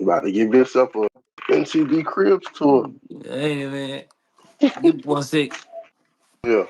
About to give yourself a NCD Cribs tour. Hey man, give 1 sec. Yeah.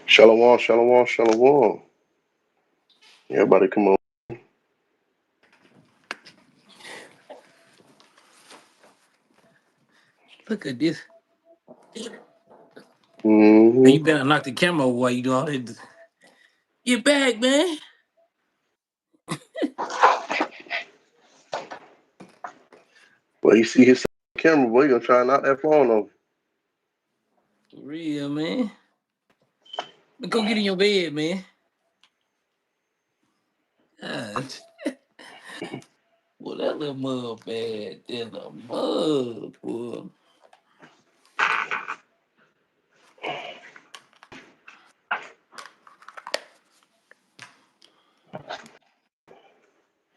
Shalom, shalom, shalom. Everybody come on. Look at this. Mm-hmm. Man, you better knock the camera over while you do all that. Get back, man. Well, you see his camera, boy, you gonna try and knock that phone over. For real, man. But go get in your bed, man. God. Well, that little mud bad. That little mud, boy.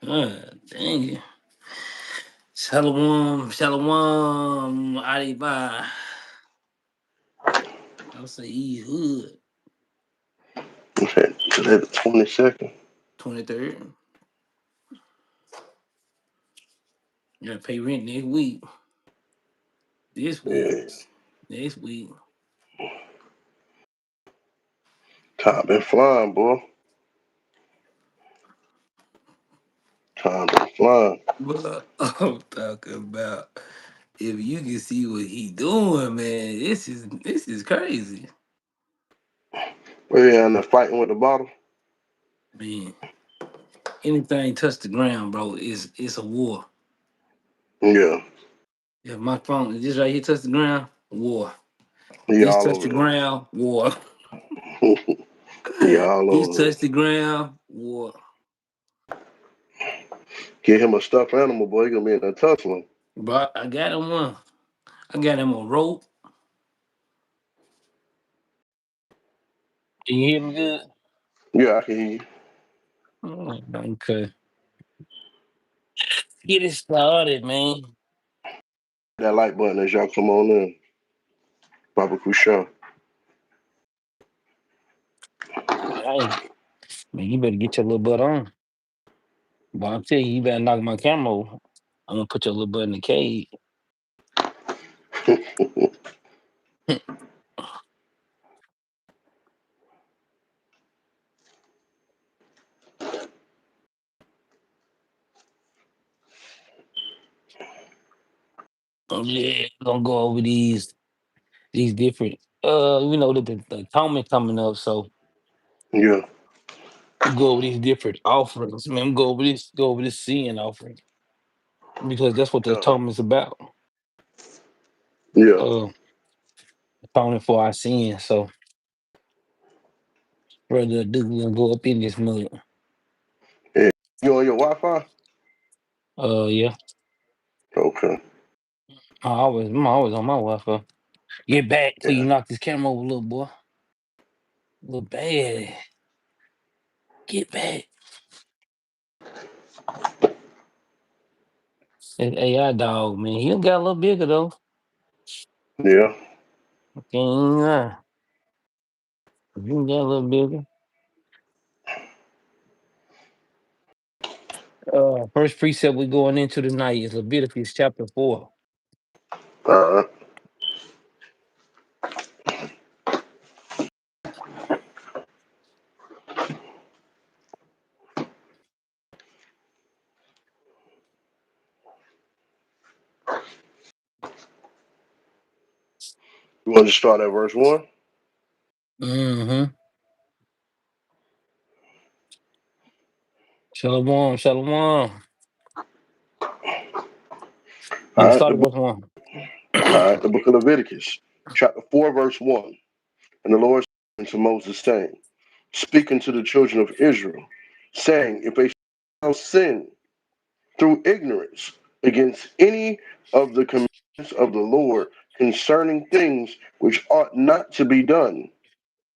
Dang it. Shalom, shalom, Adiba. I'll say he hood. Okay, today the 22nd. 23rd. You gotta pay rent next week. This week. Yeah. Next week. Time been flying, boy. Time been flying. But I'm talking about if you can see what he doing, man, this is crazy. We're in the fighting with the bottle. Man, anything touch the ground, bro, it's a war. Yeah. If my phone, this right here touch the ground, war. He This all touch the over ground, war. there. He all This over there. touch the ground, war. Get him a stuffed animal, boy. He gonna be in a tough one. Bro, I got him one. I got him a rope. Can you hear me good? Yeah, I can hear you. Okay. Get it started, man. That like button as y'all come on in. Baba Kusha. Hey, man, you better get your little butt on. But I'm telling you, you better knock my camera over. I'm gonna put your little butt in the cage. Yeah, gonna go over these different the atonement coming up, so Yeah. we go over these different offerings. Man, go over this sin offering. Because that's what the Yeah. atonement's about. Yeah. Uh atoning for our sins. So brother do we gonna go up in this mud. Yeah. You on your Wi-Fi? Yeah. Okay. I'm always on my Wi-Fi. Get back till you Yeah. knock this camera over, little boy. Little bad. Get back. That AI dog, man. He done got a little bigger though. Yeah. Can't even lie. He done got a little bigger. First precept we're going into tonight is Leviticus chapter 4. Uh-huh. You want to start at verse 1? Mm-hmm. Shalom, shalom. All Yeah, right, start verse 1. the book of Leviticus, chapter 4, verse 1. And the Lord said unto Moses, saying, speaking to the children of Israel, saying, if a shall sin through ignorance against any of the commandments of the Lord concerning things which ought not to be done,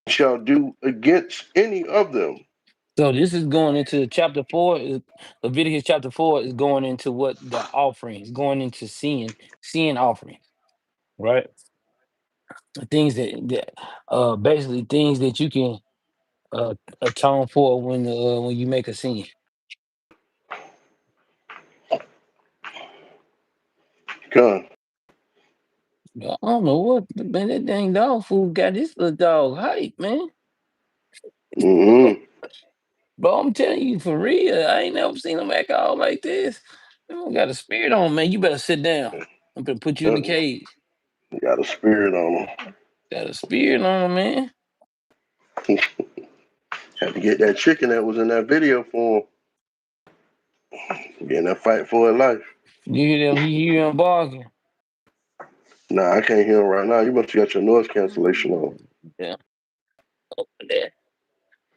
shall do against any of them. So this is going into chapter 4. Leviticus chapter 4 is going into what the offerings, going into sin offerings, right? Things that basically things that you can atone for when you make a sin. Con. I don't know what, man, that dang dog food got this little dog hype, man. Mm-hmm. Bro, I'm telling you for real, I ain't never seen him act all like this. Man, got a spirit on, man. You better sit down. I'm gonna put you in the cage. You got a spirit on Got a spirit on him, man. him. Had to get that chicken that was in that video for him. Getting that fight for his life. You hear them? He hear him barking. Nah, I can't hear him right now. You must have got your noise cancellation on. Yeah. That.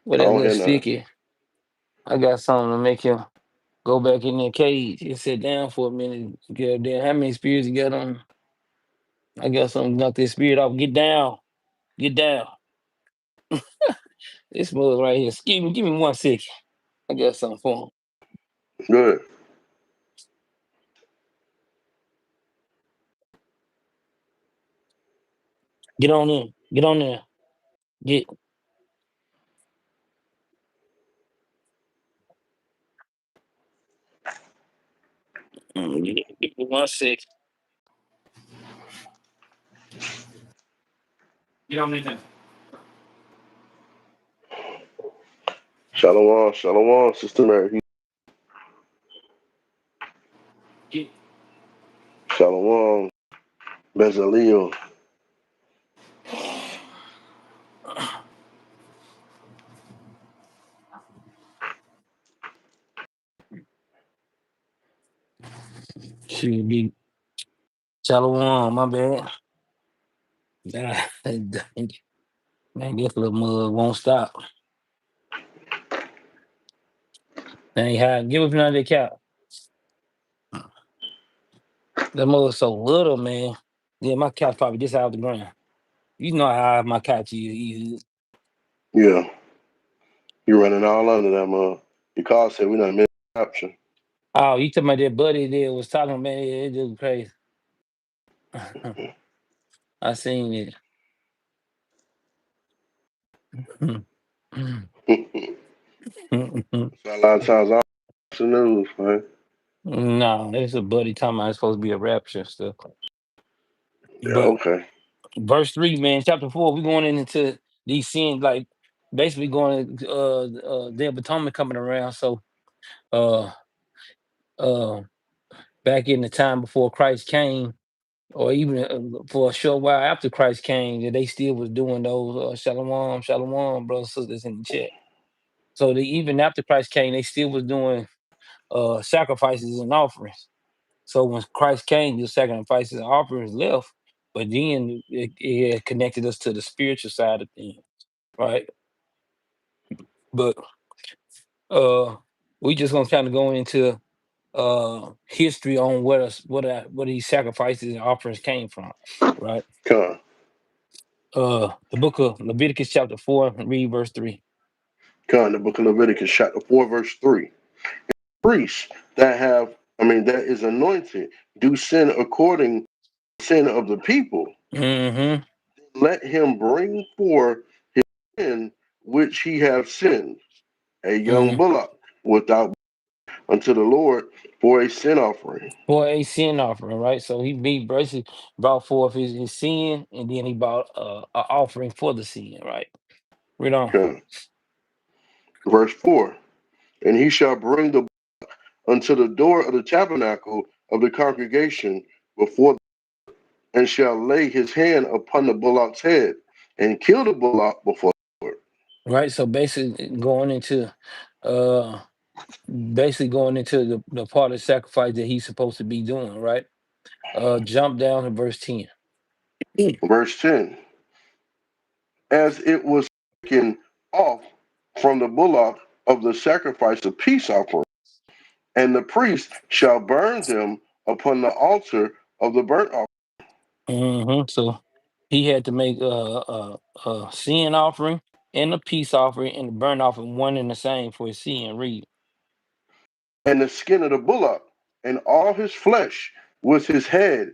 With I that don't little hear nothing. sticky. I got something to make him go back in that cage and sit down for a minute. Get there. How many spirits you got on him? I got something to knock this spirit off. Get down. Get down. This mug right here. Excuse me. Give me 1 second. I got something for him. Good. Get on in. Get on there. Get. Give me 1 second. Get on in there. Shalom, shalom, Sister Mary. Get. Shalom, Bezaleel. Should be Shalom, my bad. Man, this little mug won't stop. Ain't high. Give up another cap. That mug's so little, man. Yeah, my cat's probably just out the ground. You know how high my cat is. Yeah, you running all under that mug. Your car said we done missed the option. Oh, you talking about that buddy there was talking, man? Yeah, it just crazy. I seen it. So a lot of times I watch the news, man. No, it's a buddy talking about it's supposed to be a rapture and stuff. Yeah, But okay. verse 3, man, chapter 4, we going into these scenes, like basically going to Day of Atonement coming around. So uh uh back in the time before Christ came, or even for a short while after Christ came, that they still was doing those shalom, shalom, brothers and sisters in the chat. So even after Christ came, they still was doing sacrifices and offerings. So when Christ came, the sacrifices and offerings left, but then it connected us to the spiritual side of things, right? But uh we just gonna kind of go into history on what these sacrifices and offerings came from, right? Con. The book of Leviticus chapter 4, read verse 3. Con, the book of Leviticus, chapter 4, verse 3. Priests that is anointed, do sin according to the sin of the people. Mm-hmm. Let him bring forth his sin which he have sinned, a young Mm. bullock without unto the Lord for a sin offering. For a sin offering, right? So he basically brought forth his sin, and then he brought an offering for the sin, right? Read on. Okay. Verse 4. And he shall bring the unto the door of the tabernacle of the congregation before, and shall lay his hand upon the bullock's head, and kill the bullock before the Lord. Right. So basically going into uh basically going into the part of sacrifice that he's supposed to be doing, right? Jump down to verse 10. Verse 10. As it was taken off from the bullock of the sacrifice of peace offering, and the priest shall burn them upon the altar of the burnt offering. So he had to make a sin offering and a peace offering and a burnt offering one and the same for his sin. Read. And the skin of the bullock, and all his flesh, with his head,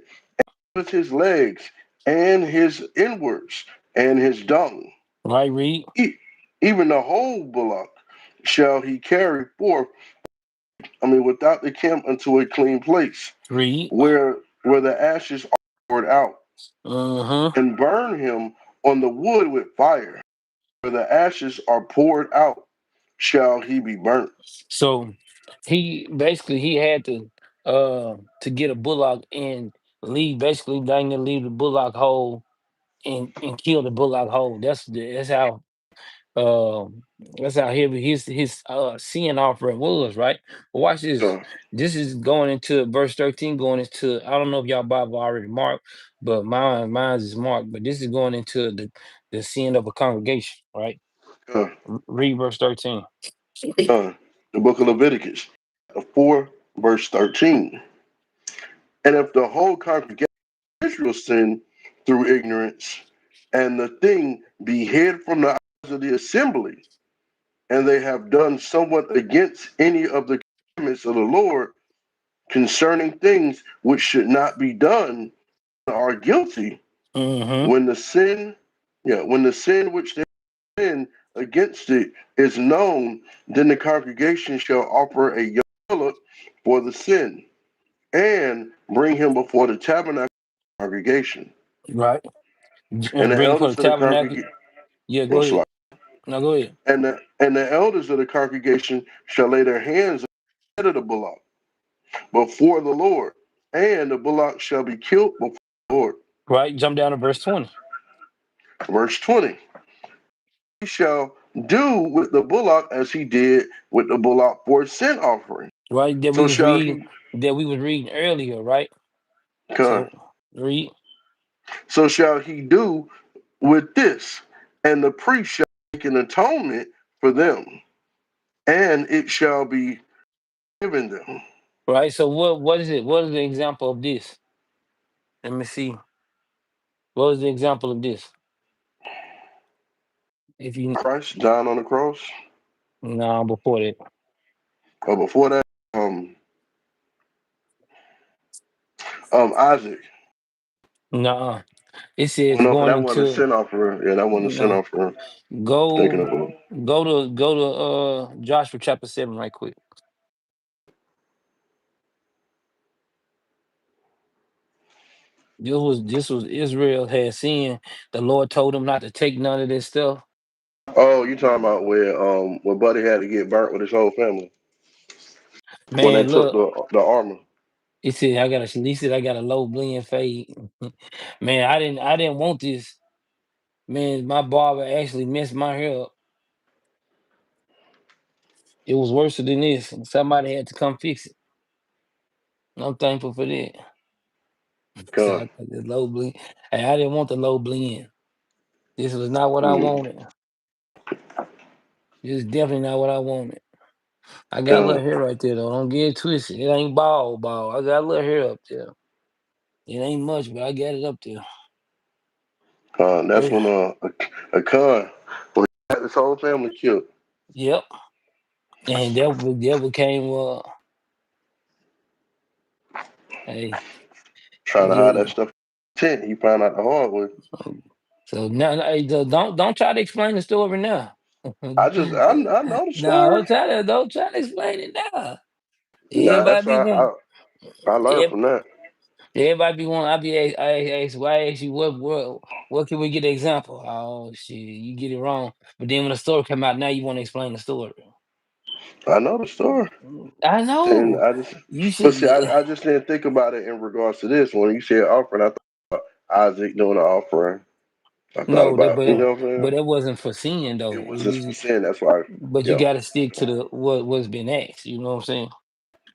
with his legs, and his inwards, and his dung. Right, read. Even the whole bullock shall he carry forth, without the camp unto a clean place, Read. where the ashes are poured out, Uh-huh. and burn him on the wood with fire. Where the ashes are poured out, shall he be burnt. So he had to get a bullock and basically dang near leave the bullock whole and kill the bullock whole. Um that's how heavy his sin offering was, right? But watch this. Uh, This is going into verse 13, going into, I don't know if y'all Bible already marked, but mine is marked, but this is going into the sin of a congregation, right? uh, Read verse 13. uh, the book of Leviticus, 4, verse 13. And if the whole congregation of Israel sin through ignorance, and the thing be hid from the eyes of the assembly, and they have done somewhat against any of the commandments of the Lord concerning things which should not be done, are guilty, Mm-hmm. when the sin, when the sin which they sin against it is known, then the congregation shall offer a young bullock for the sin, and bring him before the tabernacle congregation. Right. And And the bring for the elders of the tabernacle. congregation, Yeah, go ahead. No, go ahead. and the elders of the congregation shall lay their hands on the head of the bullock before the Lord, and the bullock shall be killed before the Lord. Right. Jump down to verse 20. Verse 20. He shall do with the bullock as he did with the bullock for a sin offering. Right. So shall he That we was reading earlier, right? come. So read. So shall he do with this, and the priest shall make an atonement for them, and it shall be given them. Right. So what is it? What is the example of this? Let me see. What is the example of this? If you Christ down on the cross. No, before that. But before that, Isaac. Nah. It Well, says no, because going that wasn't a into sin offering. Yeah, that wasn't a sin no. offering. Thinking Go of it. go to Joshua chapter 7 right quick. This was Israel had sinned. The Lord told them not to take none of this stuff. Oh, you talking about where Buddy had to get burnt with his whole family when they Man, took look, the armor. he said I got a low blend fade. Man, I didn't want this. Man, my barber actually messed my hair up. It was worse than this. And somebody had to come fix it. I'm thankful for that. So I Come. got this low blend. Hey, I didn't want the low blend. This was not what I Mm, wanted. This is definitely not what I wanted. I got a little come. hair right there though. Don't get it twisted. It ain't bald. I got a little hair up there. It ain't much, but I got it up there. That's Hey, when Achan, when he had his whole family killed, yep. And that became hey, trying that's to hide what that stuff in the tent. He found out the hard way. so now hey, don't try to explain the story now. I know the No, story. don't try to explain it now. Nah, that's Everybody be why want I learned ev- from that. everybody be want I ask you what can we get an example? Oh shit, you get it wrong. But then when the story come out, now you want to explain the story. I know the story. I And know. I just, You but should see, I just didn't think about it in regards to this. When you said offering, I thought about Isaac doing the offering. I thought No, that about, you know what I'm but saying? that wasn't for sin though. It was just for sin. That's why, But you yeah. got to stick to the what's been asked. You know what I'm saying?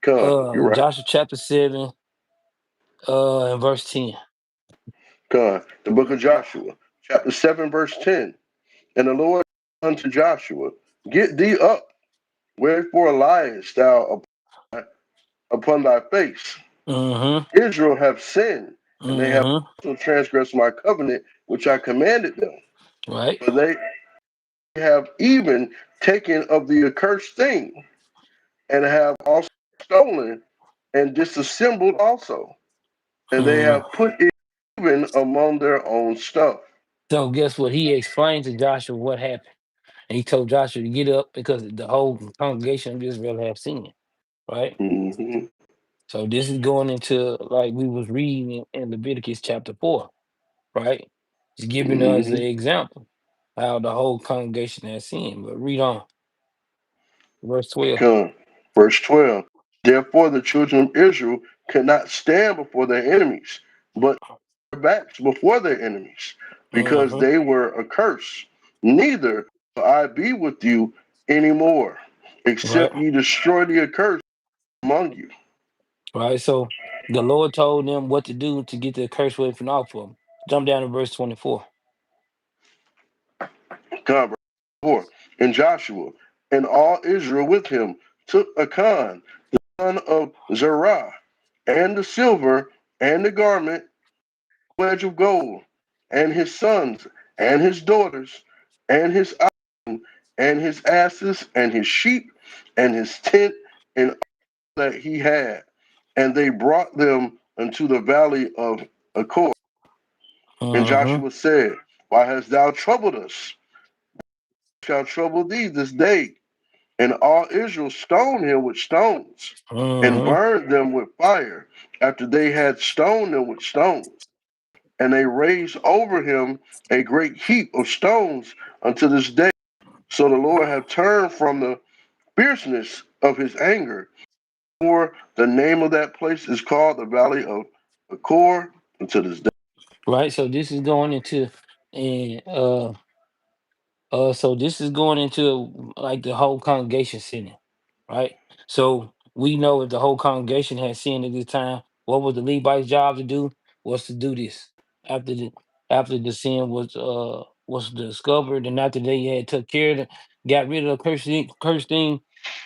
You're right. Joshua chapter 7, and verse 10. The book of Joshua, chapter 7, verse 10. And the Lord said unto Joshua, get thee up, wherefore liest thou upon thy face? Mm-hmm. Israel have sinned, and they have Mm-hmm. also transgressed my covenant which I commanded them. Right. For they have even taken of the accursed thing, and have also stolen and disassembled also, and they Mm. have put it even among their own stuff. So guess what? He explained to Joshua what happened. And he told Joshua to get up because the whole congregation of Israel have sinned. Right. Hmm. So this is going into like we was reading in Leviticus chapter 4. Right. He's giving us an Hmm. example how the whole congregation has sinned. But read on, verse 12. Come. Verse 12. Therefore the children of Israel could not stand before their enemies, but their backs before their enemies, because Mm-hmm. they were accursed. Neither will I be with you anymore, Right. except ye destroy the accursed among you. Right. So the Lord told them what to do to get the curse word from off of them. Jump down to verse 24. Come. Verse 4. And Joshua and all Israel with him took Achan, son of Zerah, and the silver, and the garment, wedge of gold, and his sons, and his daughters, and his oxen, and his asses, and his sheep, and his tent, and all that he had. And they brought them unto the valley of Achor. And Mm-hmm. Joshua said, why hast thou troubled us? Shall trouble thee this day. And all Israel stoned him with stones, and Mm-hmm. burned them with fire, after they had stoned them with stones. And they raised over him a great heap of stones unto this day. So the Lord hath turned from the fierceness of his anger. For the name of that place is called the Valley of Achor unto this day. Right. So this is going into and so this is going into like the whole congregation sinning, right? So we know if the whole congregation had sinned at this time, what was the Levites' job to do? Was to do this after the sin was discovered, and after they had took care of it, got rid of the cursed thing.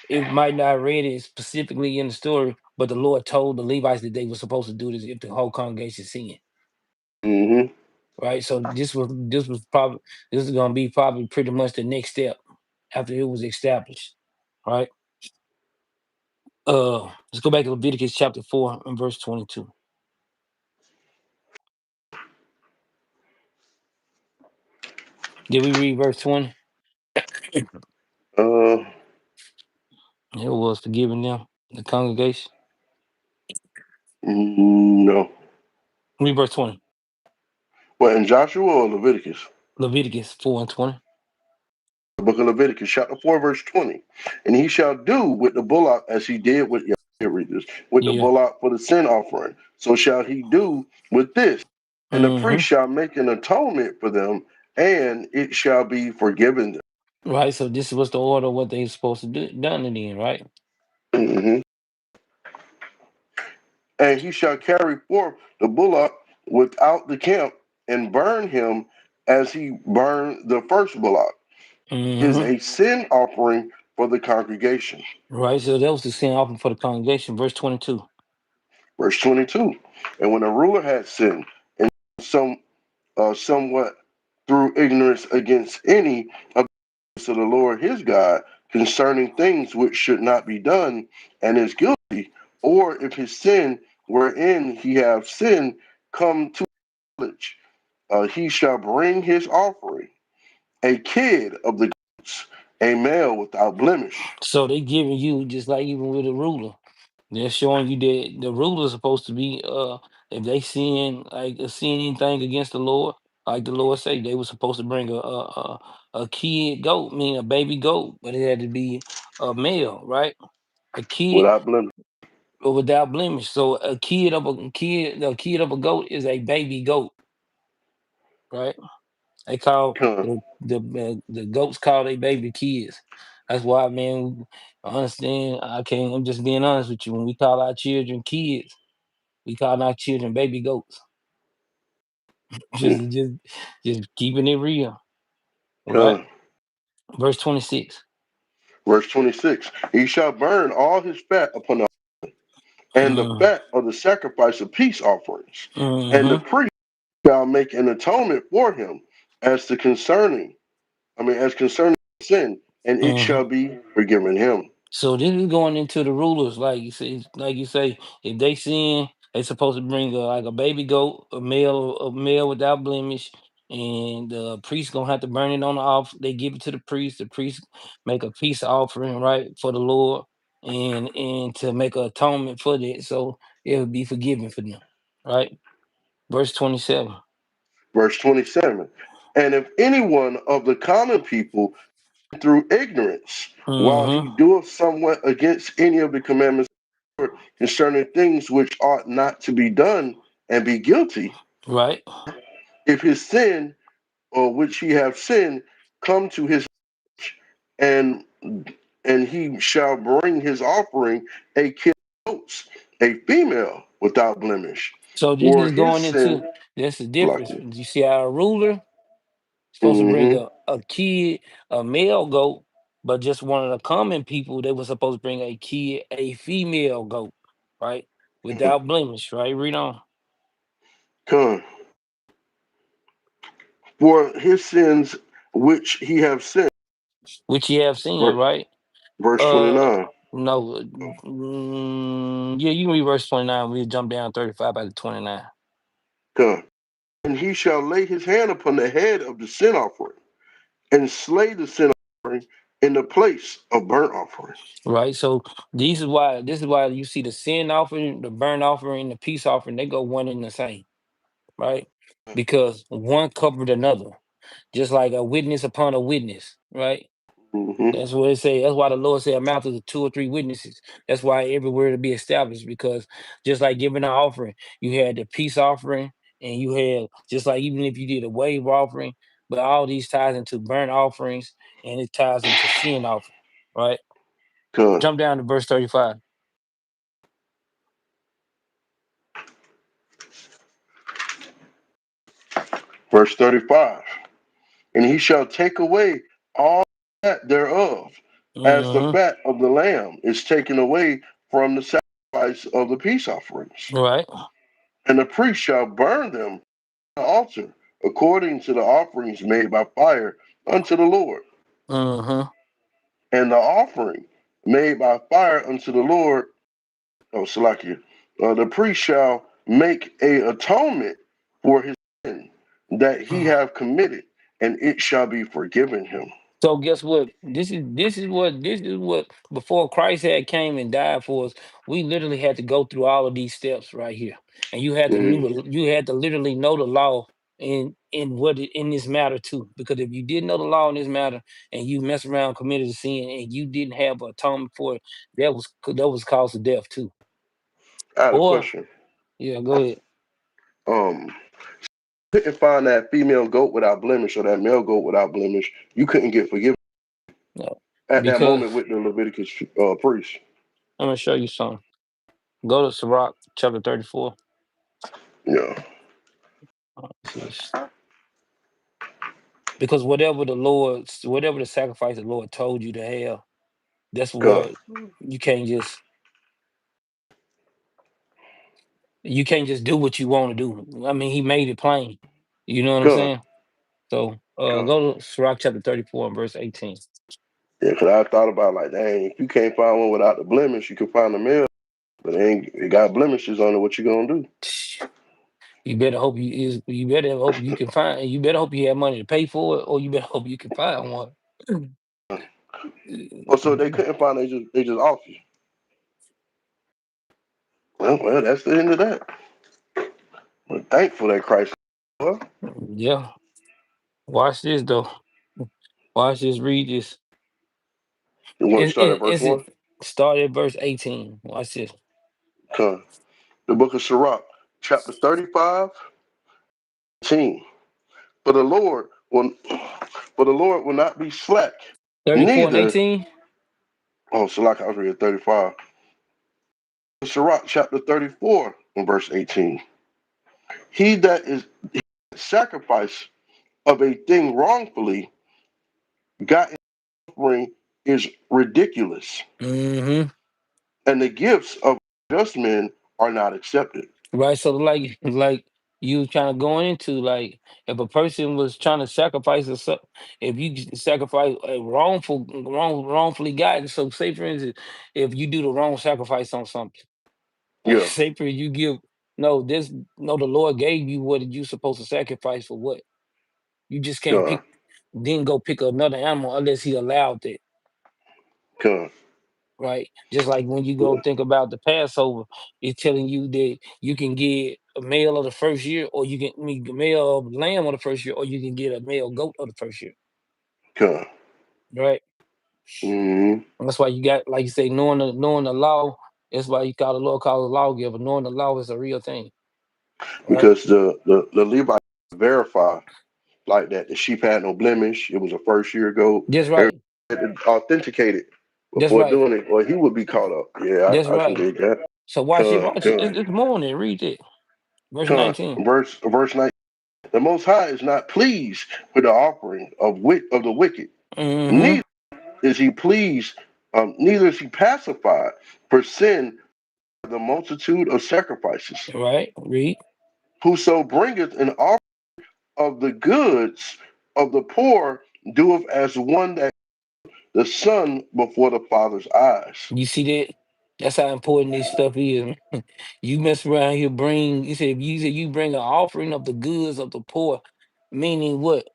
It might not read it specifically in the story, but the Lord told the Levites that they were supposed to do this if the whole congregation sinned. Mm-hmm. Right. So this is gonna be probably pretty much the next step after it was established. Right. Let's go back to Leviticus chapter 4 and verse 22. Did we read verse 20? It Uh, was forgiving them, the congregation. no. Read verse 20. What, in Joshua or Leviticus? Leviticus 4 and 20. The book of Leviticus, chapter 4, verse 20. And he shall do with the bullock as he did with, yeah, here read this, with the Yeah. bullock for the sin offering. So shall he do with this. And the Mm-hmm. priest shall make an atonement for them, and it shall be forgiven them. Right. So this was the order of what they were supposed to do done it in, right? Mhm. And he shall carry forth the bullock without the camp, and burn him as he burned the first bullock. Is Mm-hmm. a sin offering for the congregation. Right. So that was the sin offering for the congregation. Verse 22. Verse 22. And when the ruler had sinned, and some somewhat through ignorance against any of the Lord his God concerning things which should not be done, and is guilty, or if his sin wherein he have sinned come to knowledge, he shall bring his offering, a kid of the goats, a male without blemish. So they giving you just like even with a ruler. They're showing you that the ruler is supposed to be if they seeing anything against the Lord, like the Lord say, they were supposed to bring a kid goat, mean a baby goat, but it had to be a male, right? A kid Without blemish. without blemish. So a kid of a goat is a baby goat, right? They call Con, the goats call their baby kids. That's why, man. I understand. I can't. I'm just being honest with you. When we call our children kids, we call our children baby goats. mm, Just, just, just keeping it real. All right. con. Verse 26. Verse 26. He shall burn all his fat upon the and the Mm, fat of the sacrifice of peace offerings, and the mm-hmm. priest shall make an atonement for him as to concerning, as concerning sin, and it Mm-hmm. shall be forgiven him. So this is going into the rulers, like you say, if they sin, they supposed to bring like a baby goat, a male without blemish, and the priest gonna have to burn it on the altar. They give it to the priest. The priest make a peace offering, right, for the Lord, and to make an atonement for that, so it will be forgiven for them, right? Verse 27. Verse 27. And if anyone of the common people through ignorance, while he Mm-hmm. doeth somewhat against any of the commandments concerning things which ought not to be done, and be guilty, Right. if his sin or which he have sinned come to his and and he shall bring his offering a kid of goats, a female without blemish, So this for is his going sin. into that's the Like difference. it. You see, our ruler supposed to bring Mm-hmm. a kid, a male goat, but just one of the common people, they were supposed to bring a kid, a female goat, right? Without blemish, right? Read on. Come. For his sins which he have sinned. Which you have seen, Ver- right? Verse Uh 29. no. Yeah, you can read verse 29. We'll jump down 35 by the 29. Come. And he shall lay his hand upon the head of the sin offering, and slay the sin offering in the place of burnt offering. Right. So this is why you see the sin offering, the burnt offering, the peace offering, they go one and the same, right? Because one covered another, just like a witness upon a witness, right? Mm-hmm. That's what it say. That's why the Lord said a mouth is two or three witnesses. That's why everywhere to be established, because just like giving an offering, you had the peace offering, and you had just like even if you did a wave offering, but all these ties into burnt offerings and it ties into sin offering, right? Come. Jump down to verse 35. Verse 35. And he shall take away all that thereof, as the Mm-hmm. fat of the lamb is taken away from the sacrifice of the peace offerings. Right. And the priest shall burn them on the altar, according to the offerings made by fire unto the Lord. Mm-hmm. And the offering made by fire unto the Lord, oh, Salakia, the priest shall make a atonement for his sin that he have committed, and it shall be forgiven him. So guess what? This is what before Christ had came and died for us, we literally had to go through all of these steps right here. And Mm, you had to literally know the law in this matter too. Because if you didn't know the law in this matter and you mess around committed a sin and you didn't have atonement for it, that was cause of death too. I had a Or question. yeah, go ahead. Um, couldn't find that female goat without blemish or that male goat without blemish. You couldn't get forgiven No. at that Because moment with the Leviticus priest. I'm gonna show you something. Go to Sirach chapter 34. Yeah, This is because whatever the sacrifice the Lord told you to have, that's come, where you can't just do what you want to do. I mean, He made it plain. You know what I'm come, saying? So come. go to Sirach chapter 34 and verse 18. Yeah, because I thought about like, dang, if you can't find one without the blemish, you can find a male, but it got blemishes on it. What you gonna do? You better hope you can find you better hope you have money to pay for it, or you better hope you can find one. Oh, so they couldn't find. They just off you. Well, that's the end of that. We're thankful that Christ. Well, Yeah. Watch this though. Watch this. Read this. you want to It, start at it, verse it's one? it. Start at verse 18. Watch this. Come. The book of Sirach, chapter 35, 10. For the Lord Well, for the Lord will not be slack, 34 and neither. 18. Oh, so like I was reading 35. Sirach chapter 34 and verse 18. He that is sacrifice of a thing wrongfully got in offering is ridiculous, Mm-hmm. and the gifts of just men are not accepted. Right. So like you trying to go into like if a person was trying to sacrifice if you sacrifice a wrongfully gotten. So say for instance, if you do the wrong sacrifice on something, Yeah, say for you give no this no the Lord gave you what you supposed to sacrifice for what you just can't come, pick then go pick another animal unless he allowed it. come. Right? Just like when you go think about the Passover, it's telling you that you can get a male of the first year, or you can a male of lamb of the first year, or you can get a male goat of the first year. Come. Right? Mm-hmm. And that's why you got, like you say, knowing the law. That's why you call the Lord call the lawgiver. Knowing the law is a real thing. Right? Because the Levite verify like that the sheep had no blemish. It was a first year goat. That's Everybody right. had to authenticate it That's before right. doing it, or he would be caught up. Yeah, That's I can right. dig that. So watch it. Come, Watch it. come, It's morning. Read it. Verse come. 19. Verse 9. The Most High is not pleased with the offering of the wicked. Mm-hmm. Neither is he pleased. Neither is he pacified for sin the multitude of sacrifices. Right. Read. Whoso bringeth an offering of the goods of the poor doeth as one that the son before the father's eyes. You see that? That's how important this stuff is. You mess around here, bring. You said if you bring an offering of the goods of the poor, meaning what?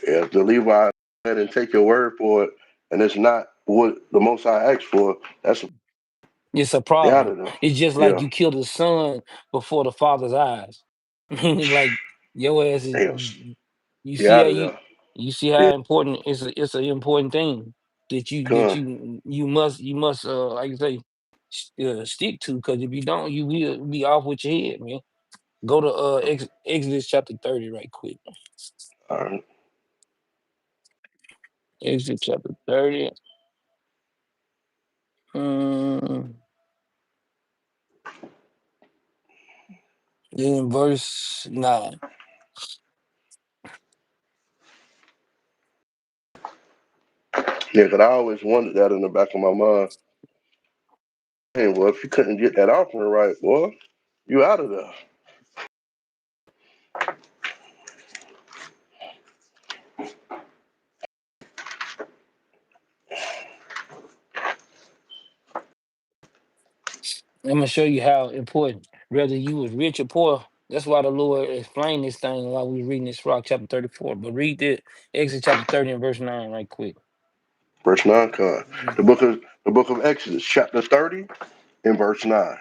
If the Levi and take your word for it, and it's not what the Most High asked for, that's It's a out problem. of there. It's just like Yeah, you kill the son before the father's eyes. Meaning like your ass is. damn, You you see how out of there. you see how Yeah, important it's an important thing that come on. you must like you say stick to, because if you don't you will be off with your head, man. Go to Exodus chapter 30 right quick. All right. Exodus chapter 30. Mm, then verse 9. Yeah, but I always wondered that in the back of my mind. Hey, well, if you couldn't get that offering right, boy, you out of there. I'm gonna show you how important, whether you was rich or poor. That's why the Lord explained this thing while we were reading this rock chapter 34. But read it, Exodus chapter 30 and verse 9 right quick. Verse 9, come. The book of Exodus, chapter 30, and verse 9.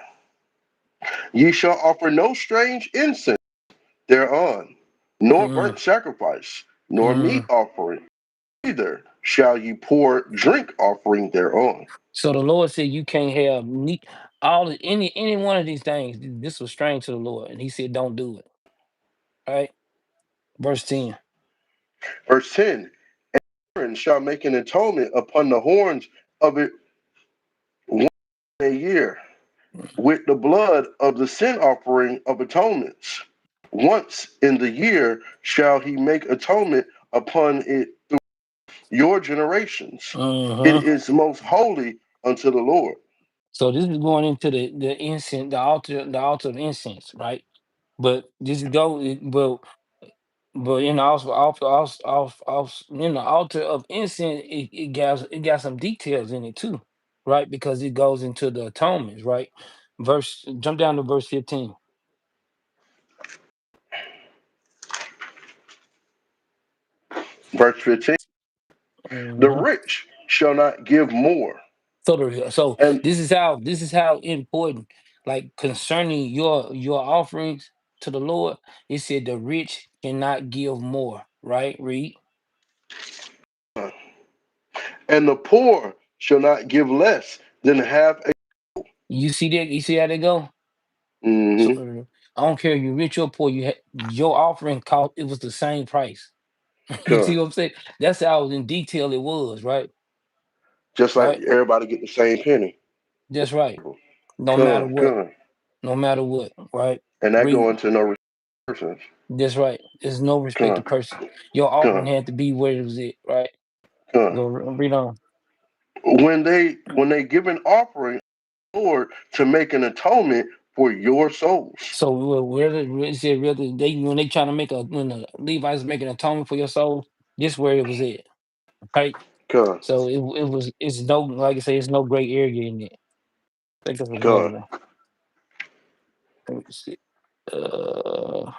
Ye shall offer no strange incense thereon, nor Mm, burnt sacrifice, nor meat mm. offering, neither shall ye pour drink offering thereon. So the Lord said you can't have any one of these things. This was strange to the Lord, and He said, "Don't do it." All right, verse 10. Verse 10. Aaron shall make an atonement upon the horns of it once a year with the blood of the sin offering of atonements. Once in the year shall he make atonement upon it through your generations. It Uh-huh. is most holy unto the Lord. So this is going into the incense, the altar of incense, right? But this is go, but in the in the altar of incense, it got some details in it too, right? Because it goes into the atonements, right? Jump down to verse 15. Verse 15. The Mhm. rich shall not give more. So And this is how important, like concerning your offerings to the Lord. It said the rich cannot give more, right? Read. and the poor shall not give less than half a. You see that? You see how they go? So Mm-hmm. I don't care if you're rich or poor. Your offering cost. It was the same price. You Con. see what I'm saying? That's how in detail it was, right? Just like Right. everybody get the same penny. That's right. No matter Con, what. con. No matter what. Right. And that go Read. into no persons. That's right. There's no respect to Con, person. Your offering con, had to be where it was at. Right. con. Go read on. When they give an offering, Lord, to make an atonement for your souls. So whether it said whether they when they trying to make a when the Levites making atonement for your soul, this where it was at. Right. Con, So it's no like I say it's no gray area in it. I think that's another con, one. Let me see. Uh,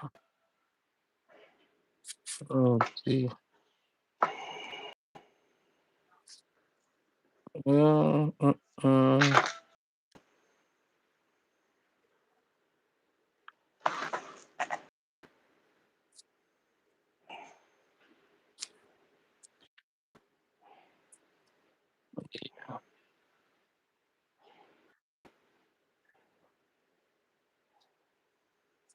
let's see. Mm, mm, mm.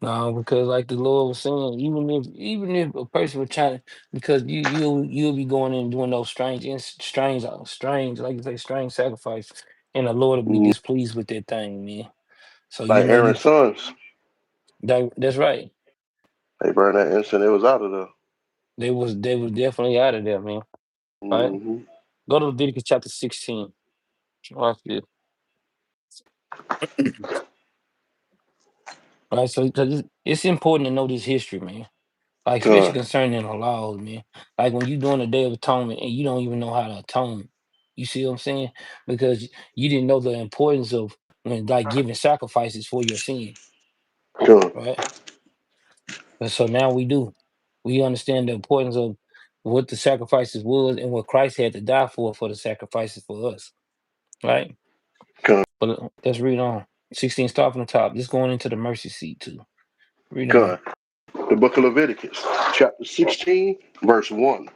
No, because like the Lord was saying, even if a person was trying, because you'll be going in and doing those strange like you say strange sacrifice, and the Lord will be mm, displeased with that thing, man. So like you Aaron's sons. that's right. They burned that incense, it was out of there. They was definitely out of there, man. All right, Mm-hmm. go to Leviticus chapter 16. Watch this. All right, so 'cause it's important to know this history, man. Like especially Con, concerning the laws, man. Like when you doing a day of atonement and you don't even know how to atone. You see what I'm saying? Because you didn't know the importance of when like giving sacrifices for your sin, con, right? And so now we do. We understand the importance of what the sacrifices was and what Christ had to die for the sacrifices for us, right? con, But let's read on. 16 start from the top. This going into the mercy seat too. Read on. con. The book of Leviticus, chapter 16, verse 1. The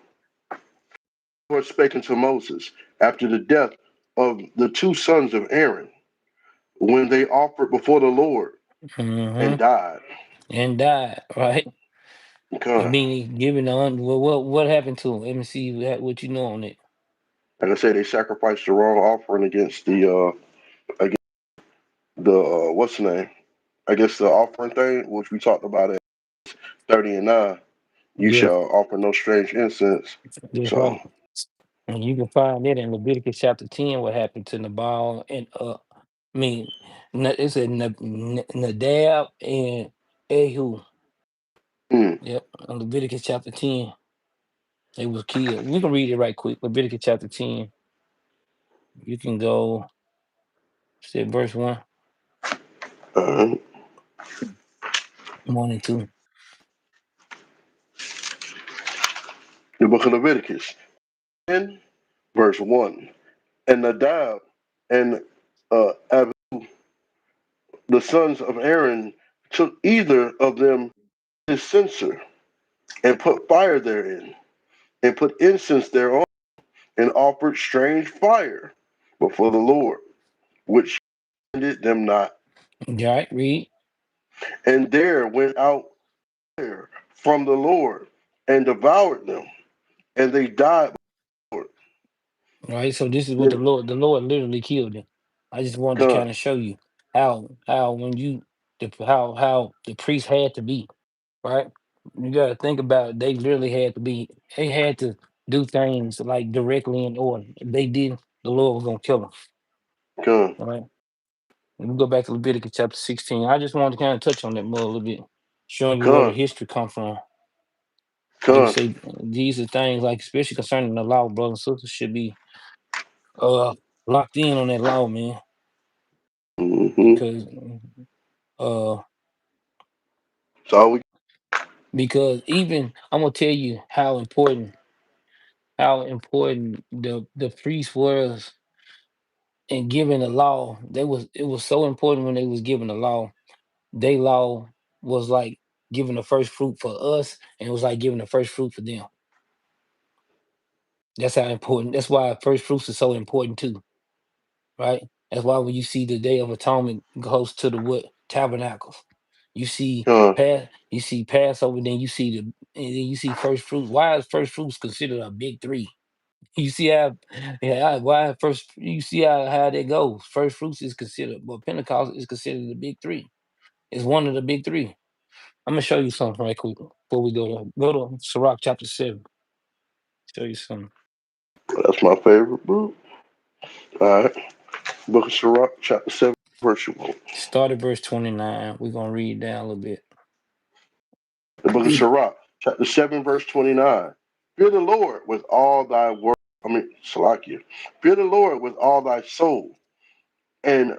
Lord spake unto Moses after the death of the two sons of Aaron, when they offered before the Lord Hmm. and died. And died, right? I Con. mean, he giving the what happened to him? Let me see what you know on it. Like I say, they sacrificed the wrong offering against what's the name? I guess the offering thing, which we talked about at 30 and 9. You Yeah, shall offer no strange incense. that's So, right. And you can find it in Leviticus chapter 10. What happened to Nabal and I mean, it said Nadab and Ehud. mm, Yep, in Leviticus chapter 10, they was killed. We can read it right quick. Leviticus chapter 10. You can go. Say verse 1, uh, 1 and 2. the book of Leviticus, 10, verse 1. And Nadab and Abihu, the sons of Aaron, took either of them his censer and put fire therein, and put incense thereon, and offered strange fire before the Lord, which offended them not. All right, read. And there went out fire from the Lord and devoured them, and they died before the All right, so this is what Lord. the Lord literally killed him. I just wanted to Con, kind of show you how when you how the priest had to be, right? You got to think about it. They literally had to be. They had to do things like directly in order. If they didn't, the Lord was gonna kill them. con, All right. And we go back to Leviticus chapter 16. I just wanted to kind of touch on that more a little bit, showing you where the con, history come from. Like you con. say, these are things like especially concerning the law, brothers and sisters should be locked in on that law, man. Mm-hmm. Because uh So we because even I'm gonna tell you how important the priest was in giving the law. It was so important when they was giving the law. They law was like giving the first fruit for us, and it was like giving the first fruit for them. That's how important. That's why first fruits is so important too, right? That's why when you see the Day of Atonement goes to the what tabernacles, You see Con. you see Passover, then you see and then you see first fruits. Why is first fruits considered a big three? You see how, yeah, why first, you see how that goes. First fruits is considered, but Pentecost is considered the big three. It's one of the big three. I'm gonna show you something right quick before we go to Sirach chapter 7. Show you something. That's my favorite book. All right. Book of Sirach, chapter 7, verse 1. Start at verse 29. We're gonna read down a little bit. The book of Sirach, chapter 7, verse 29. Fear the Lord with all thy work. Salakia. Fear the Lord with all thy soul, and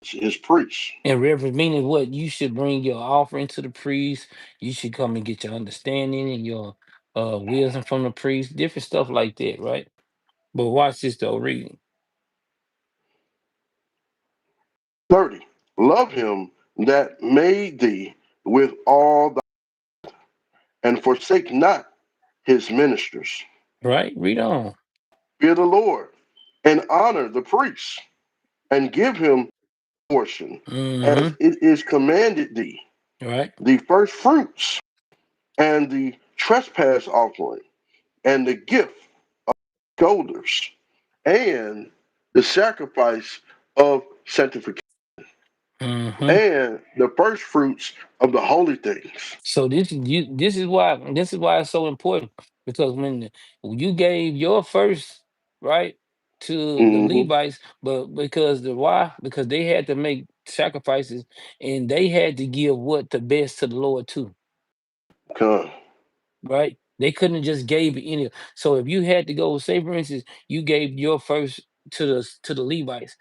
his priests. And reverence meaning what? You should bring your offering to the priest. You should come and get your understanding and your wisdom from the priest, different stuff like that, right? But watch this though, reading. 30. Love him that made thee with all thy, and forsake not his ministers. Right? Read on. Fear the Lord, and honor the priests, and give him portion, as Mm-hmm. it is commanded thee, Right? the first fruits, and the trespass offering, and the gift shoulders, and the sacrifice of sanctification, Mm-hmm. and the first fruits of the holy things. So this is why it's so important, because when you gave your first, right, to the Mm-hmm. Levites, but because the why? Because they had to make sacrifices, and they had to give what the best to the Lord too, Come, right? They couldn't have just gave any. So if you had to go, say for instance, you gave your first to the Levites,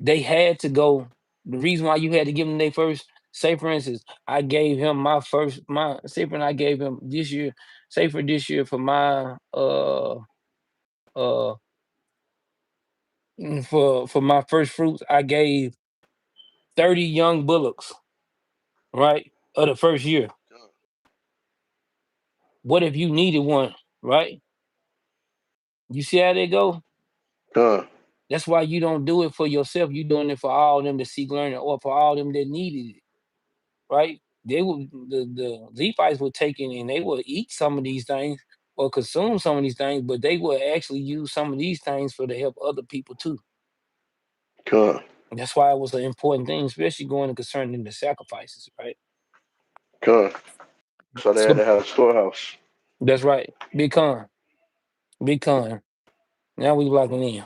they had to go. The reason why you had to give them their first, say for instance, I gave him my first, my say for I gave him this year, say for this year for my uh for my first fruits, I gave 30 young bullocks, right? Of the first year. What if you needed one, right? You see how they go? come, That's why you don't do it for yourself. You doing it for all them that seek learning, or for all them that needed it, right? They would the Levites would take it and they would eat some of these things or consume some of these things, but they would actually use some of these things for to help other people too. come, And that's why it was an important thing, especially going and concerning the sacrifices, right? come. So they had So to have a storehouse. that's right. Be con. Be con. Now we locking in.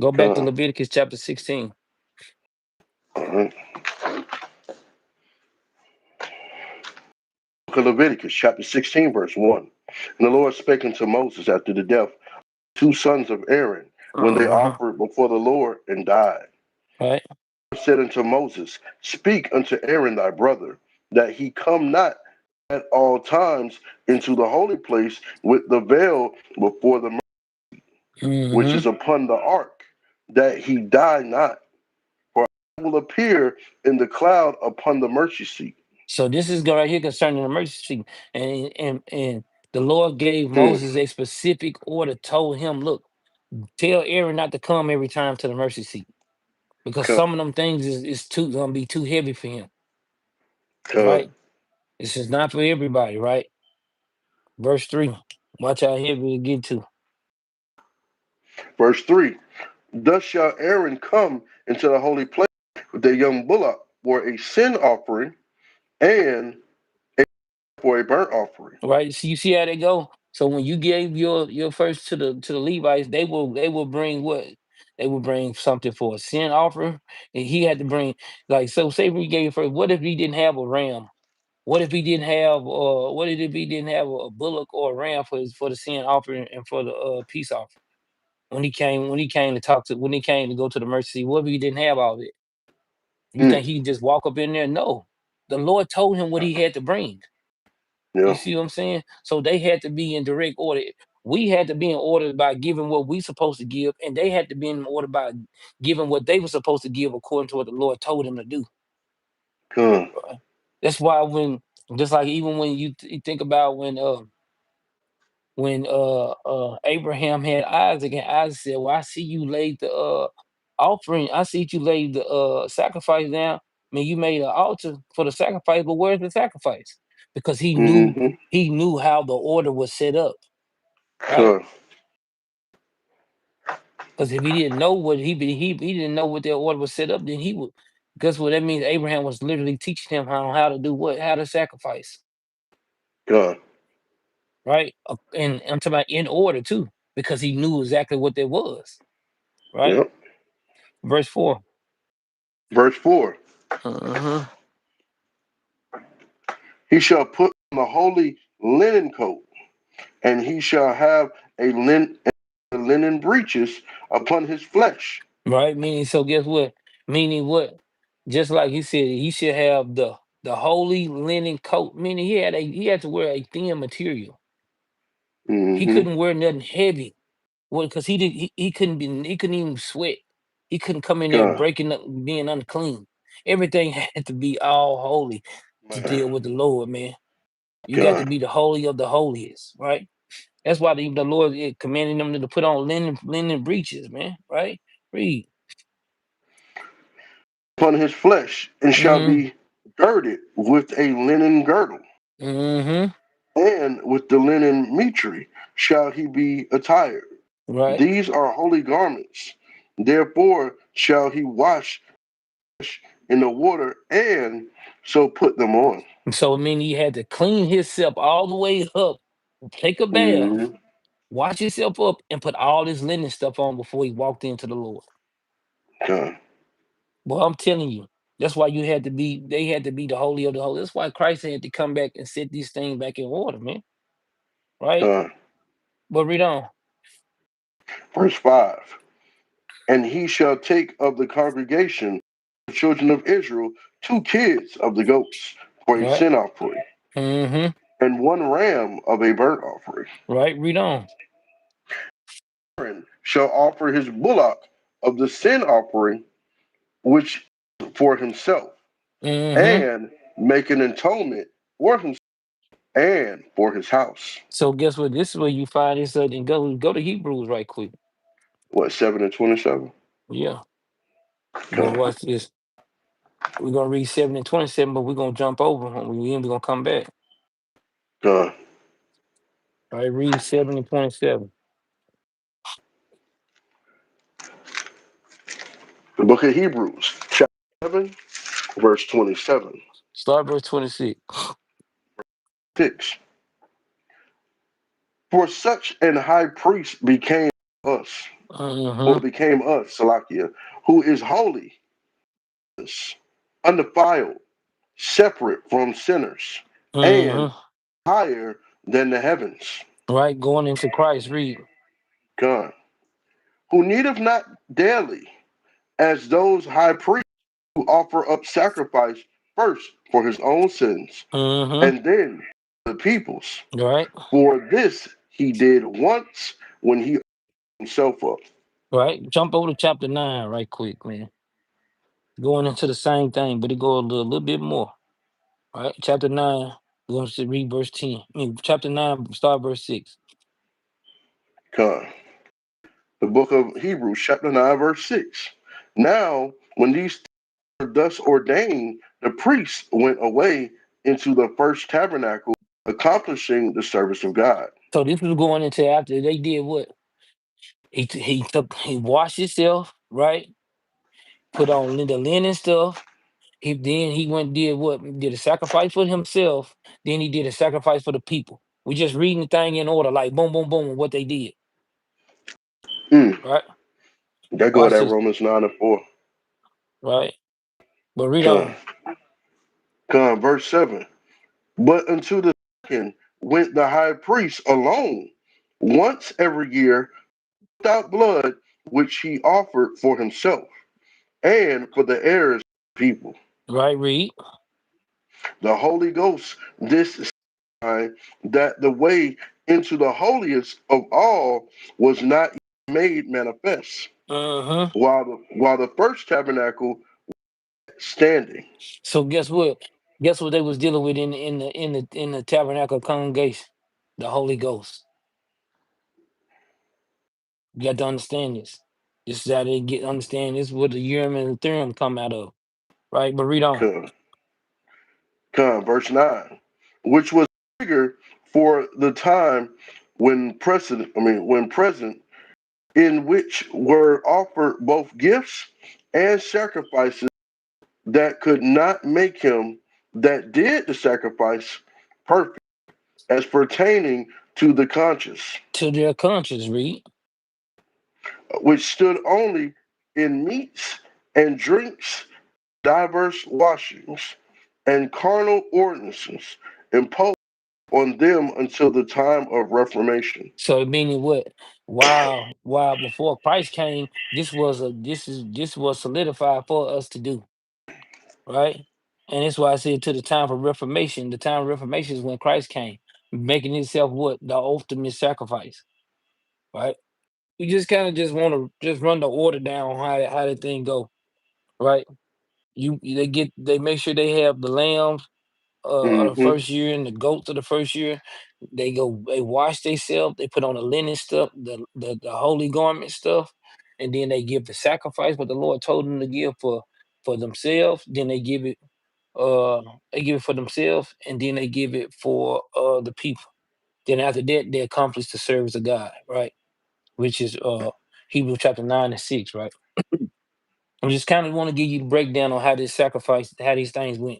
Go back to Come. Leviticus chapter 16. All right. Book of Leviticus, chapter 16, verse 1. And the Lord spake unto Moses after the death of two sons of Aaron, when they Uh-huh. offered before the Lord and died. Right? Said unto Moses, Speak unto Aaron thy brother, that he come not at all times into the holy place with the veil before the which Mm-hmm. is upon the ark, that he die not. For I will appear in the cloud upon the mercy seat. So this is right here concerning the mercy seat. And the Lord gave Mm, Moses a specific order, told him, look, tell Aaron not to come every time to the mercy seat. Because come, some of them things is too gonna be too heavy for him, come. right? This is not for everybody, right? Verse 3. Watch how heavy it get to. Verse 3. Thus shall Aaron come into the holy place with a young bullock for a sin offering and for a burnt offering. Right? So you see how they go? So when you gave your first to the Levites, they will bring what? They will bring something for a sin offering. And he had to bring, like, so say we gave first, what if he didn't have a ram? What if he didn't have what if he didn't have a bullock or a ram for the sin offering and for the peace offering? When he came to talk to when he came to go to the mercy seat, what if he didn't have all that? You Mm, think he can just walk up in there? No. The Lord told him what he had to bring. You yeah, see what I'm saying? So they had to be in direct order. We had to be in order by giving what we supposed to give, and they had to be in order by giving what they were supposed to give according to what the Lord told them to do. come, Right? That's why just like even when you think about when Abraham had Isaac, and Isaac said, "Well, I see you laid the offering. I see you laid the sacrifice down. I mean, you made an altar for the sacrifice, but where's the sacrifice? Because Mm-hmm. he knew how the order was set up, right? Con. Because if he didn't know what he didn't know what their order was set up, then he would. Guess what that means? Abraham was literally teaching him how to do what, how to sacrifice, Con. right? And I'm talking about in order too, because he knew exactly what there was, right? Yep. Verse 4. Verse 4. Uh-huh. He shall put on the holy linen coat, and he shall have linen breeches upon his flesh. Right? Meaning, so guess what? Meaning what? Just like he said, he should have the holy linen coat. Meaning he had to wear a thin material. He Mm-hmm. couldn't wear nothing heavy. Well, because he couldn't even sweat. He couldn't come in there Con. breaking up, being unclean. Everything had to be all holy to Man. deal with the Lord, man. You got to Con. be the holy of the holiest, right? That's why the Lord commanded them to put on linen breeches, man. Right? Read. Upon his flesh, and shall Mm, be girded with a linen girdle, mm-hmm. and with the linen mitre shall he be attired. Right. These are holy garments. Therefore shall he wash in the water, and so put them on. So I mean, he had to clean himself all the way up, take a bath, Mm-hmm. wash himself up, and put all this linen stuff on before he walked into the Lord. Con. Well, I'm telling you, that's why they had to be the holy of the holy. That's why Christ had to come back and set these things back in order, man. Right? Con. But read on. Verse 5. And he shall take of the congregation, the children of Israel, 2 kids of the goats for a Right? sin offering, Mm-hmm. and 1 ram of a burnt offering. Right? Read on. Aaron shall offer his bullock of the sin offering, which for himself, Mm-hmm. and make an atonement for himself and for his house. So guess what? This is where you find this and go to Hebrews right quick. What, 7 and 27? Yeah. But Con. watch this. We're gonna read 7 and 27, but we're gonna jump over when we're gonna come back. Con. All right, read 7 and 27. The book of Hebrews, chapter 7, verse 27. Start verse 26. 6. For such an high priest us, Uh-huh. became us, Salakia, who is holy, undefiled, separate from sinners, and Uh-huh. higher than the heavens. Right, going into Christ, read. God, who needeth not daily, as those high priests who offer up sacrifice first for his own sins, Uh-huh. and then the people's. Right, For this he did once when he himself up. right. Jump over to chapter 9 right quick, man. Going into the same thing, but it go a little bit more. All right, chapter 9, we're going to read verse 10. I mean, chapter 9, start verse 6. God. The book of Hebrews, chapter 9, verse 6. Now, when these things were thus ordained, the priests went away into the first tabernacle, accomplishing the service of God. So this was going into after they did what? He washed himself, right? Put on the linen stuff. He went and did what? Did a sacrifice for himself. Then he did a sacrifice for the people. We just reading the thing in order, like boom, boom, boom, what they did. Mm. Right? That go Watch at this. Romans 9 and 4. Right? But read Come, on. come, verse 7. But unto the second went the high priest alone, once every year, without blood, which he offered for himself and for the heirs of the people. Right? Read. The Holy Ghost, this sign that the way into the holiest of all was not made manifest, Uh-huh. while the first tabernacle standing. So guess what? Guess what they was dealing with in the tabernacle congregation? The Holy Ghost. You got to understand this. This is how they get understand this is where the Urim and the Thummim come out of. right? But read on. Verse 9, which was figure for the time when present, in which were offered both gifts and sacrifices that could not make him that did the sacrifice perfect, as pertaining to the conscience, To their conscience, read. which stood only in meats and drinks, diverse washings, and carnal ordinances imposed on them until the time of Reformation. So meaning what? While before Christ came, this was solidified for us to do, right? And that's why I said to the time for Reformation. The time of Reformation is when Christ came, making himself what? The ultimate sacrifice, right? We just kind of just want to just run the order down on how the thing go, right? They make sure they have the lambs of the Mm-hmm. first year and the goats of the first year. They wash themselves, they put on the linen stuff, the holy garment stuff, and then they give the sacrifice what the Lord told them to give for themselves. Then uh they give it for themselves, and then they give it for the people. Then after that, they accomplish the service of God, right? Which is Hebrews chapter 9 and 6, right? I just kind of want to give you the breakdown on how this sacrifice, how these things went,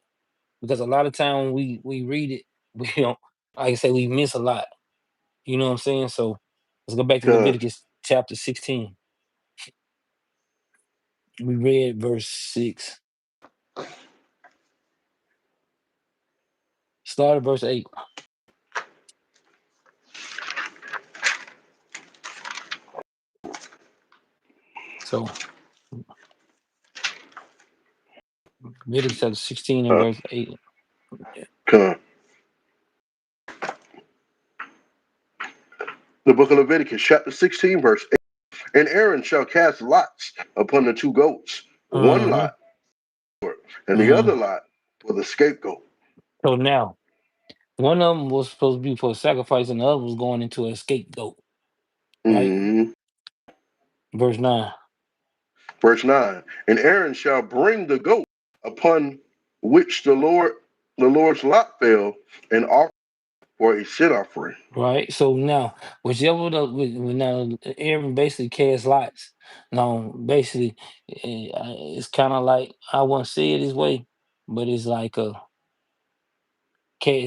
because a lot of time when we read it, we don't, like I say, we miss a lot. You know what I'm saying? So let's go back to Con, Leviticus chapter 16. We read verse 6. Start at verse 8. So Leviticus chapter 16 and uh, verse 8. Yeah. con. The book of Leviticus, chapter 16, verse 8. And Aaron shall cast lots upon the two goats, one Uh-huh. lot and the Uh-huh. other lot for the scapegoat. So now, one of them was supposed to be for sacrifice, and the other was going into a scapegoat, right? Mm-hmm. Verse 9. Verse 9. And Aaron shall bring the goat upon which the Lord's lot fell, and offer for a sin offering. Right. So now, whichever now Aaron basically cast lots. Now, basically, it's kind of like I won't say it this way, but it's like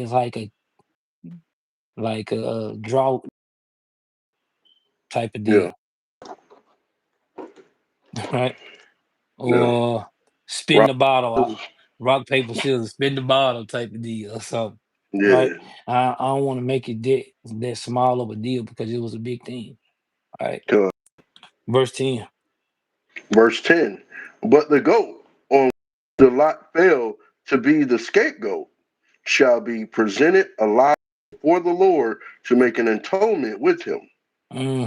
it's like a drought type of Yeah, deal, right? yeah. Or spin Rock, the bottle, rock paper scissors, spin the bottle type of deal or something, right? yeah. I don't want to make it that small of a deal because it was a big thing, right? Con. Verse 10. Verse 10. But the goat on the lot fell to be the scapegoat shall be presented alive before the Lord to make an atonement with him,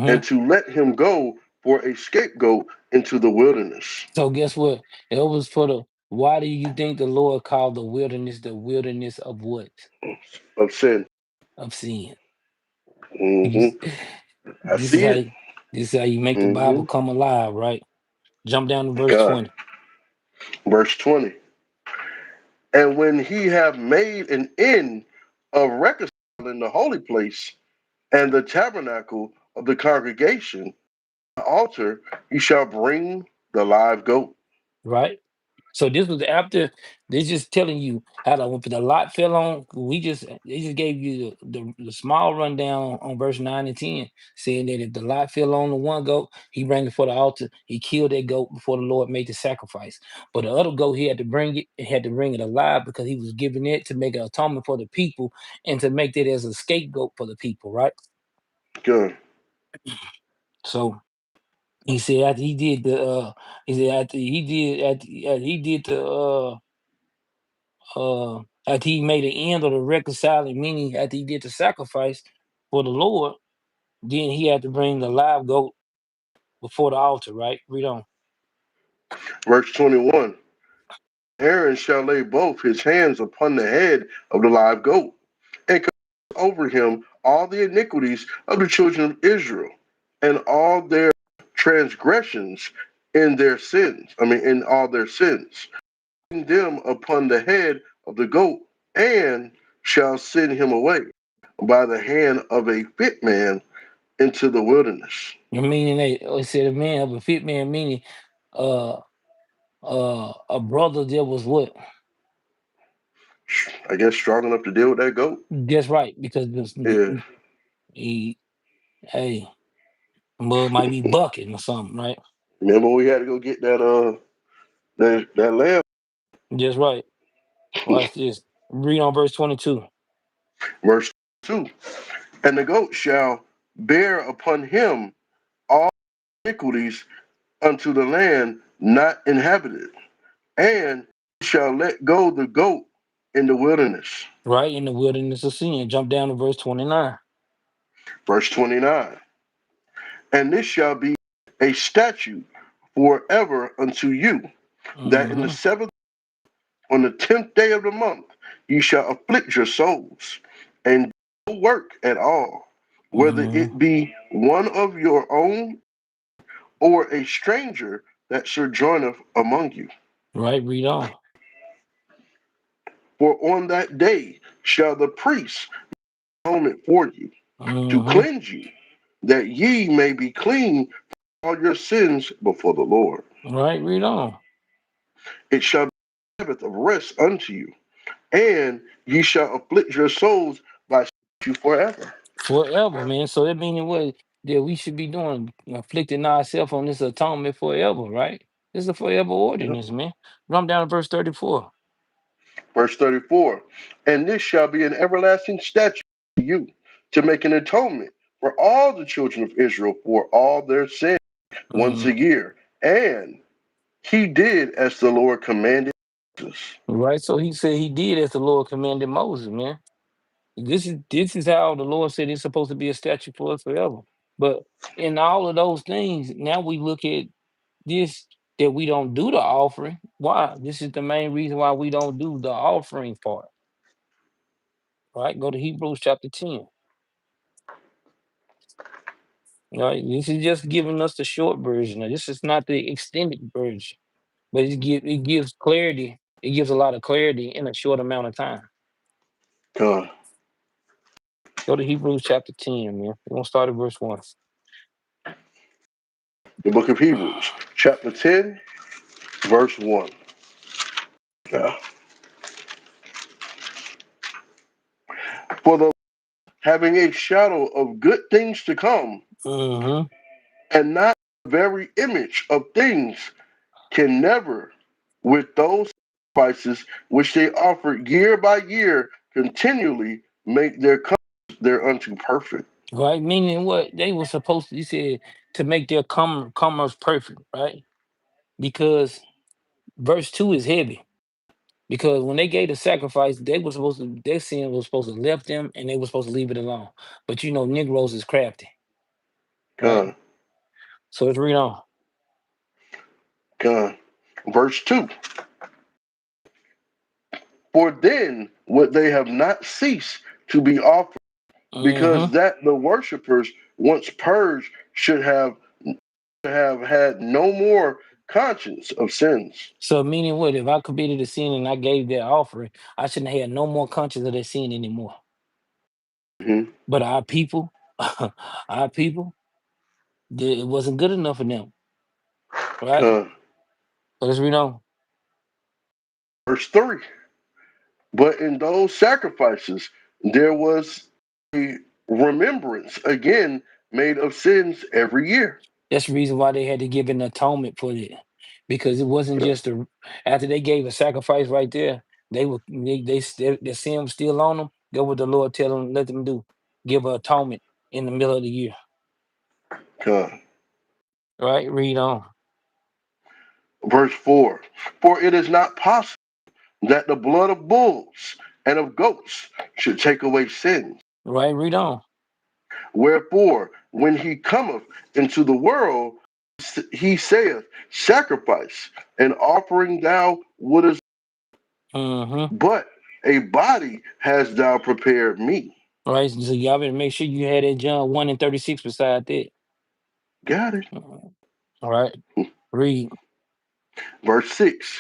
and Mm-hmm. to let him go for a scapegoat into the wilderness So guess what? It was for the. Why do you think the Lord called the wilderness of what? of sin. Of sin. You Hmm. s- I this is see how it. this is how you make the Bible Hmm. come alive, right? Jump down to verse God. 20. Verse 20. And when he have made an end of reconciling the holy place and the tabernacle of the congregation, the altar, he shall bring the live goat. Right? So this was after they just telling you how the lot fell on. They just gave you the small rundown on verse 9 and 10, saying that if the lot fell on the one goat, he bring it for the altar. He killed that goat before the Lord made the sacrifice. But the other goat, he had to bring it, and had to bring it alive because he was giving it to make an atonement for the people and to make that as a scapegoat for the people, right? Good. So he said after he did the he said after he did the after he made an end of the reconciling, meaning after he did the sacrifice for the Lord, then he had to bring the live goat before the altar, right? Read on. Verse 21. Aaron shall lay both his hands upon the head of the live goat, and confess over him all the iniquities of the children of Israel, and all their transgressions in all their sins, them upon the head of the goat, and shall send him away by the hand of a fit man into the wilderness. Meaning it said a man of a fit man, meaning uh a brother that was what? I guess strong enough to deal with that goat. That's right, because Yeah. he hey, mud might be bucking or something, right? Remember we had to go get that lamb. That's right. Watch this. Read on verse 22. Verse 2. And the goat shall bear upon him all iniquities unto the land not inhabited, and shall let go the goat in the wilderness. Right, in the wilderness of sin. Jump down to verse 29. Verse 29. And this shall be a statute forever unto you, that in the Mm-hmm. seventh, on the 10th day of the month, ye shall afflict your souls, and no work at all, whether Mm-hmm. it be one of your own or a stranger that sojourneth among you. Right, read on. For on that day shall the priest atonement for you, to Mm-hmm. cleanse you, that ye may be clean from all your sins before the Lord. Right, read on. It shall be a Sabbath of rest unto you, and ye shall afflict your souls by you forever. Forever, man. So that meaning what that we should be doing, afflicting ourselves on this atonement forever, right? This is a forever Yep. ordinance, man. Jump down to verse 34. Verse 34. And this shall be an everlasting statute to you, to make an atonement for all the children of Israel for all their sins once Mm, a year. And he did as the Lord commanded Moses. right. So he said he did as the Lord commanded Moses, man. This is how the Lord said it's supposed to be a statute for us forever. But in all of those things, now we look at this that we don't do the offering. Why? This is the main reason why we don't do the offering part. Right? Go to Hebrews chapter 10. Right? This is just giving us the short version. Now, this is not the extended version, but it gives clarity. It gives a lot of clarity in a short amount of time. Come, Go to Hebrews chapter 10, man. We're gonna start at verse 1. the book of Hebrews, chapter 10, verse 1. Yeah. For the having a shadow of good things to come, Mm-hmm. and not the very image of things, can never, with those sacrifices which they offer year by year, continually make their comers thereunto perfect. Right? Meaning what they were supposed to, you said, to make their commerce perfect, right? Because verse 2 is heavy. Because when they gave the sacrifice, they were supposed to, their sin was supposed to left them and they were supposed to leave it alone. But you know, Negroes is crafty, right? Come, So let's read on. come. Verse 2. For then would they have not ceased to be offered, because Mm-hmm. that the worshippers, once purged, should have had no more conscience of sins. So meaning what? If I committed a sin and I gave that offering, I shouldn't have no more conscience of that sin anymore. Mm-hmm. But our people, our people, it wasn't good enough for them, right? Come. So let's read on. Verse 3. But in those sacrifices, there was a remembrance again made of sins every year. That's the reason why they had to give an atonement for it, because it wasn't just a. After they gave a sacrifice right there, their sin was still on them. Go what the Lord tell them, let them do, give an atonement in the middle of the year, Come. right? Read on, Verse 4. For it is not possible that the blood of bulls and of goats should take away sins. right? Read on. Wherefore, when he cometh into the world, he saith, Sacrifice and offering thou wouldest, Mm-hmm. but a body hast thou prepared me. Right. So y'all better make sure you had that John 1 and 36 beside that. Got it. All right. Read. Verse 6.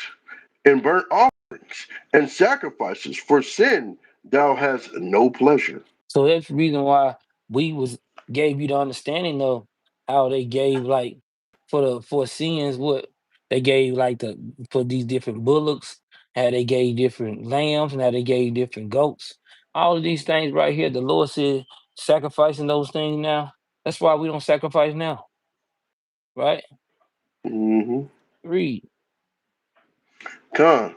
In burnt offerings and sacrifices for sin thou hast no pleasure. So that's the reason why we was gave you the understanding of how they gave like for sins what they gave like the for these different bullocks, how they gave different lambs, and how they gave different goats. All of these things right here, the Lord said sacrificing those things now. That's why we don't sacrifice now, right? Mm-hmm. Read. Come.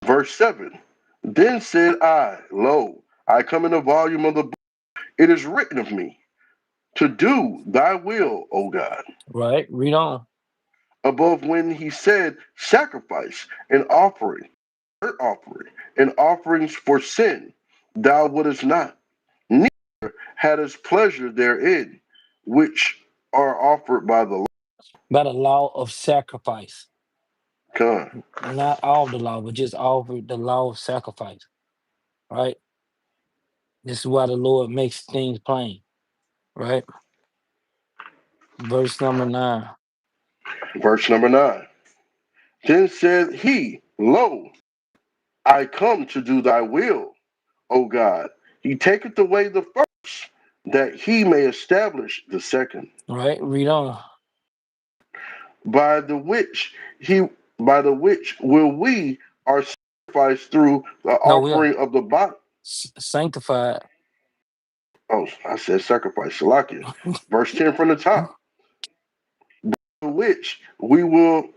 Verse 7. Then said I, Lo, I come in the volume of the book. It is written of me to do thy will, O God. Right, read on. Above when he said, Sacrifice and offering, burnt offering, and offerings for sin, thou wouldest not, neither hadst pleasure therein, which are offered by the Lord. By the law of sacrifice. Come. Not all the law, but just all the law of sacrifice. Right? This is why the Lord makes things plain, right? Verse number 9, Verse number 9. Then said he, Lo, I come to do thy will, O God. He taketh away the first, that he may establish the second, right? Read on. by the which he by the which will we are sacrificed through the No, we are offering of the body. sanctified. Oh, I said sacrifice, Salakia. Verse 10 from the top. To which we will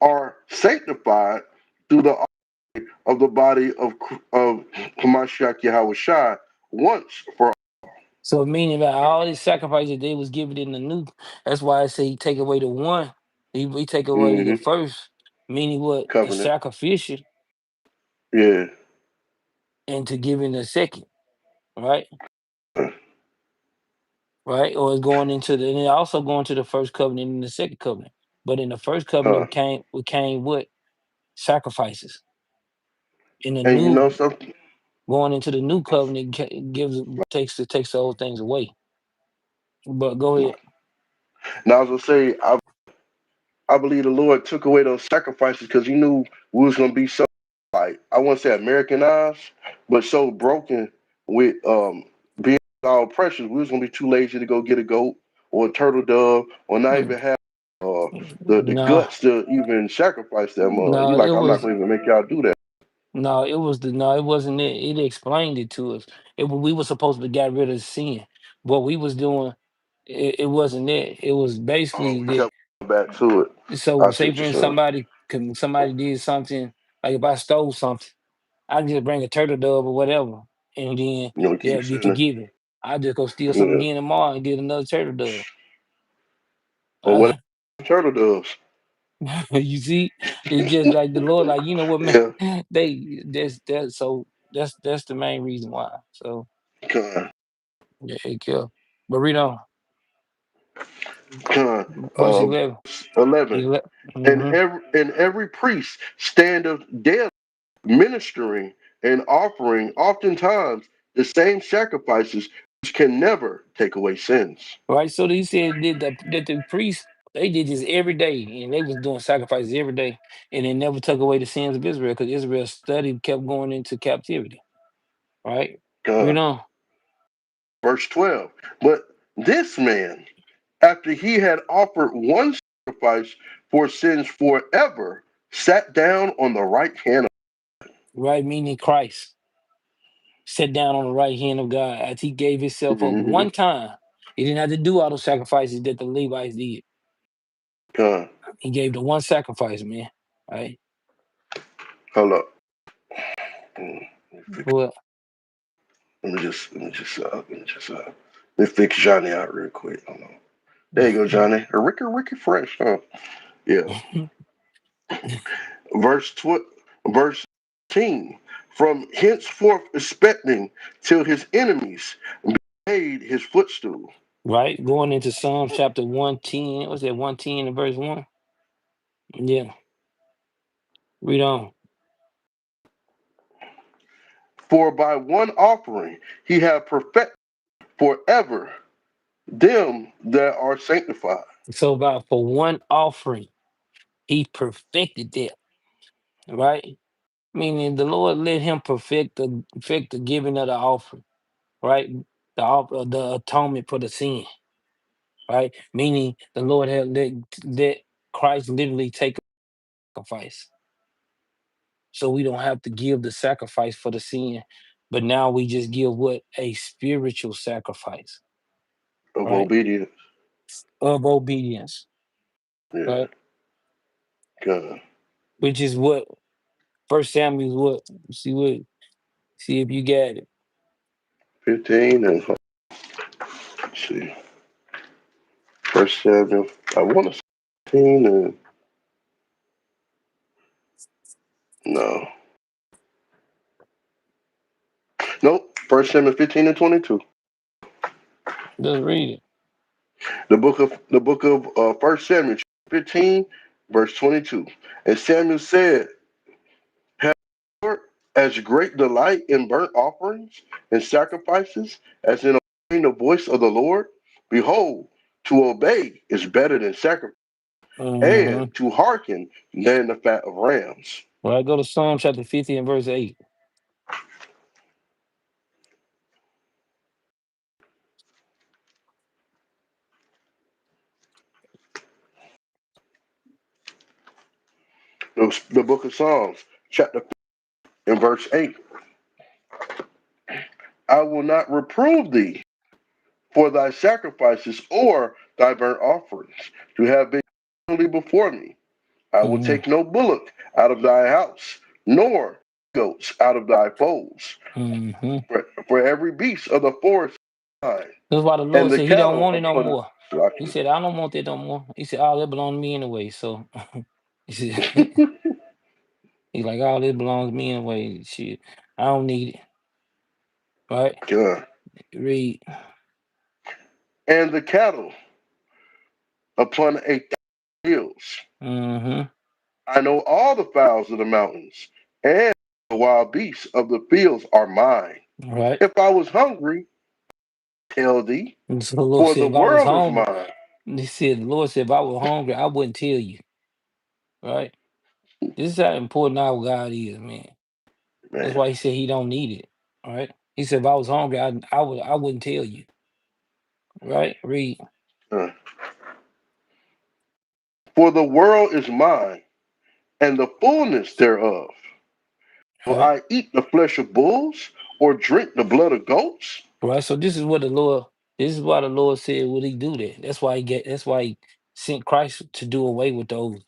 are sanctified through the offering of the body of Hamashiach Yahweh once for all. So meaning that all these sacrifices they was given in the new, that's why I say he take away the one, he take away the Mm-hmm. first, meaning what? The Covenant. sacrificial, Yeah. and to give in the second, right? Right? Or it's going into the and it also going to the first covenant and the second covenant. But in the first covenant Uh, we came what? Sacrifices. In the and you new know something? going into the new covenant gives takes those things away. But go ahead. Now I was gonna say I believe the Lord took away those sacrifices because He knew we was gonna be so like I won't say Americanized, but so broken with being all precious, we was gonna be too lazy to go get a goat or a turtle dove or not Mm, even have uh the No, guts to even sacrifice them. You no, like I'm not gonna even make y'all do that. it wasn't it. It explained it to us. We were supposed to get rid of sin. What we was doing, it wasn't it. It was basically We kept going back to it. so I see say what for you're instance saying. somebody did something, like if I stole something, I can just bring a turtle dove or whatever, and then You know, they'll keep be sinning. forgiven. I just go steal something Yeah. again tomorrow and get another turtle dove. Or what I, turtle doves. you see, it's just like the Lord, like you know what, man. Yeah. That's the main reason why. So Con. yeah, it kill. But read on, Con. verse Uh 11. 11. Mm-hmm. And every priest standeth daily ministering and offering oftentimes the same sacrifices which can never take away sins. Right. So he said that the priests they did this every day, and they was doing sacrifices every day, and it never took away the sins of Israel because Israel study kept going into captivity. Right. Read God. on. Verse 12. But this man, after he had offered one sacrifice for sins forever, sat down on the right hand of Right, meaning Christ sat down on the right hand of God as he gave himself up mm-hmm. one time. He didn't have to do all those sacrifices that the Levites did. God. He gave the one sacrifice, man. Right? Hold up. Well, Let me fix Johnny out real quick. Hold on. There you go, Johnny. A Ricky Fresh, huh? Yeah. Verse 13. From henceforth expecting till his enemies made his footstool. right? Going into Psalms chapter 110. What's that? 110 and verse 1? Yeah. Read on. For by one offering he hath perfected forever them that are sanctified. So about for one offering, he perfected that. right? Meaning the Lord let him perfect the giving of the offering, right? The atonement for the sin, right? Meaning the Lord had let Christ literally take a sacrifice. So we don't have to give the sacrifice for the sin, but now we just give what? A spiritual sacrifice, of right? obedience. Of obedience, Yeah, right? God. Which is what First Samuel what? See if you got it. 15 and let's see. First Samuel. I want to say 15 and no. Nope. First Samuel 15 and 22. Just read it. The book of First Samuel 15, verse 22. And Samuel said, "Have Lord as great delight in burnt offerings and sacrifices as in obeying the voice of the Lord? Behold, to obey is better than sacrifice, Mm-hmm. and to hearken than the fat of rams." Well, I go to Psalm chapter 50 and verse 8. The book of Psalms, chapter 50 and verse 8. I will not reprove thee for thy sacrifices or thy burnt offerings, to have been continually before me. I will Mm-hmm. take no bullock out of thy house, nor goats out of thy folds. Mm-hmm. For every beast of the forest is mine, That's why the and Lord the said he don't cattle want it no upon more. He the said, I don't want that no more. He said, all that belongs to me anyway. So he said, he's like, all this belongs to me anyway. Shit. I don't need it. Right? God. Read. And the cattle upon a hills. Mm-hmm. I know all the fowls of the mountains, and the wild beasts of the fields are mine. Right. If I was hungry, tell thee, And so the Lord for said, the if I was world is hungry, mine. he said, the Lord said, if I was hungry, I wouldn't tell you. Right? This is how important our God is, man. That's Man, why he said he don't need it. Right? He said, if I was hungry, I wouldn't tell you. Right? Read. uh, for the world is mine, and the fullness thereof. Will Right? I eat the flesh of bulls, or drink the blood of goats? Right. So this is why the Lord said would he do that. That's why he sent Christ to do away with those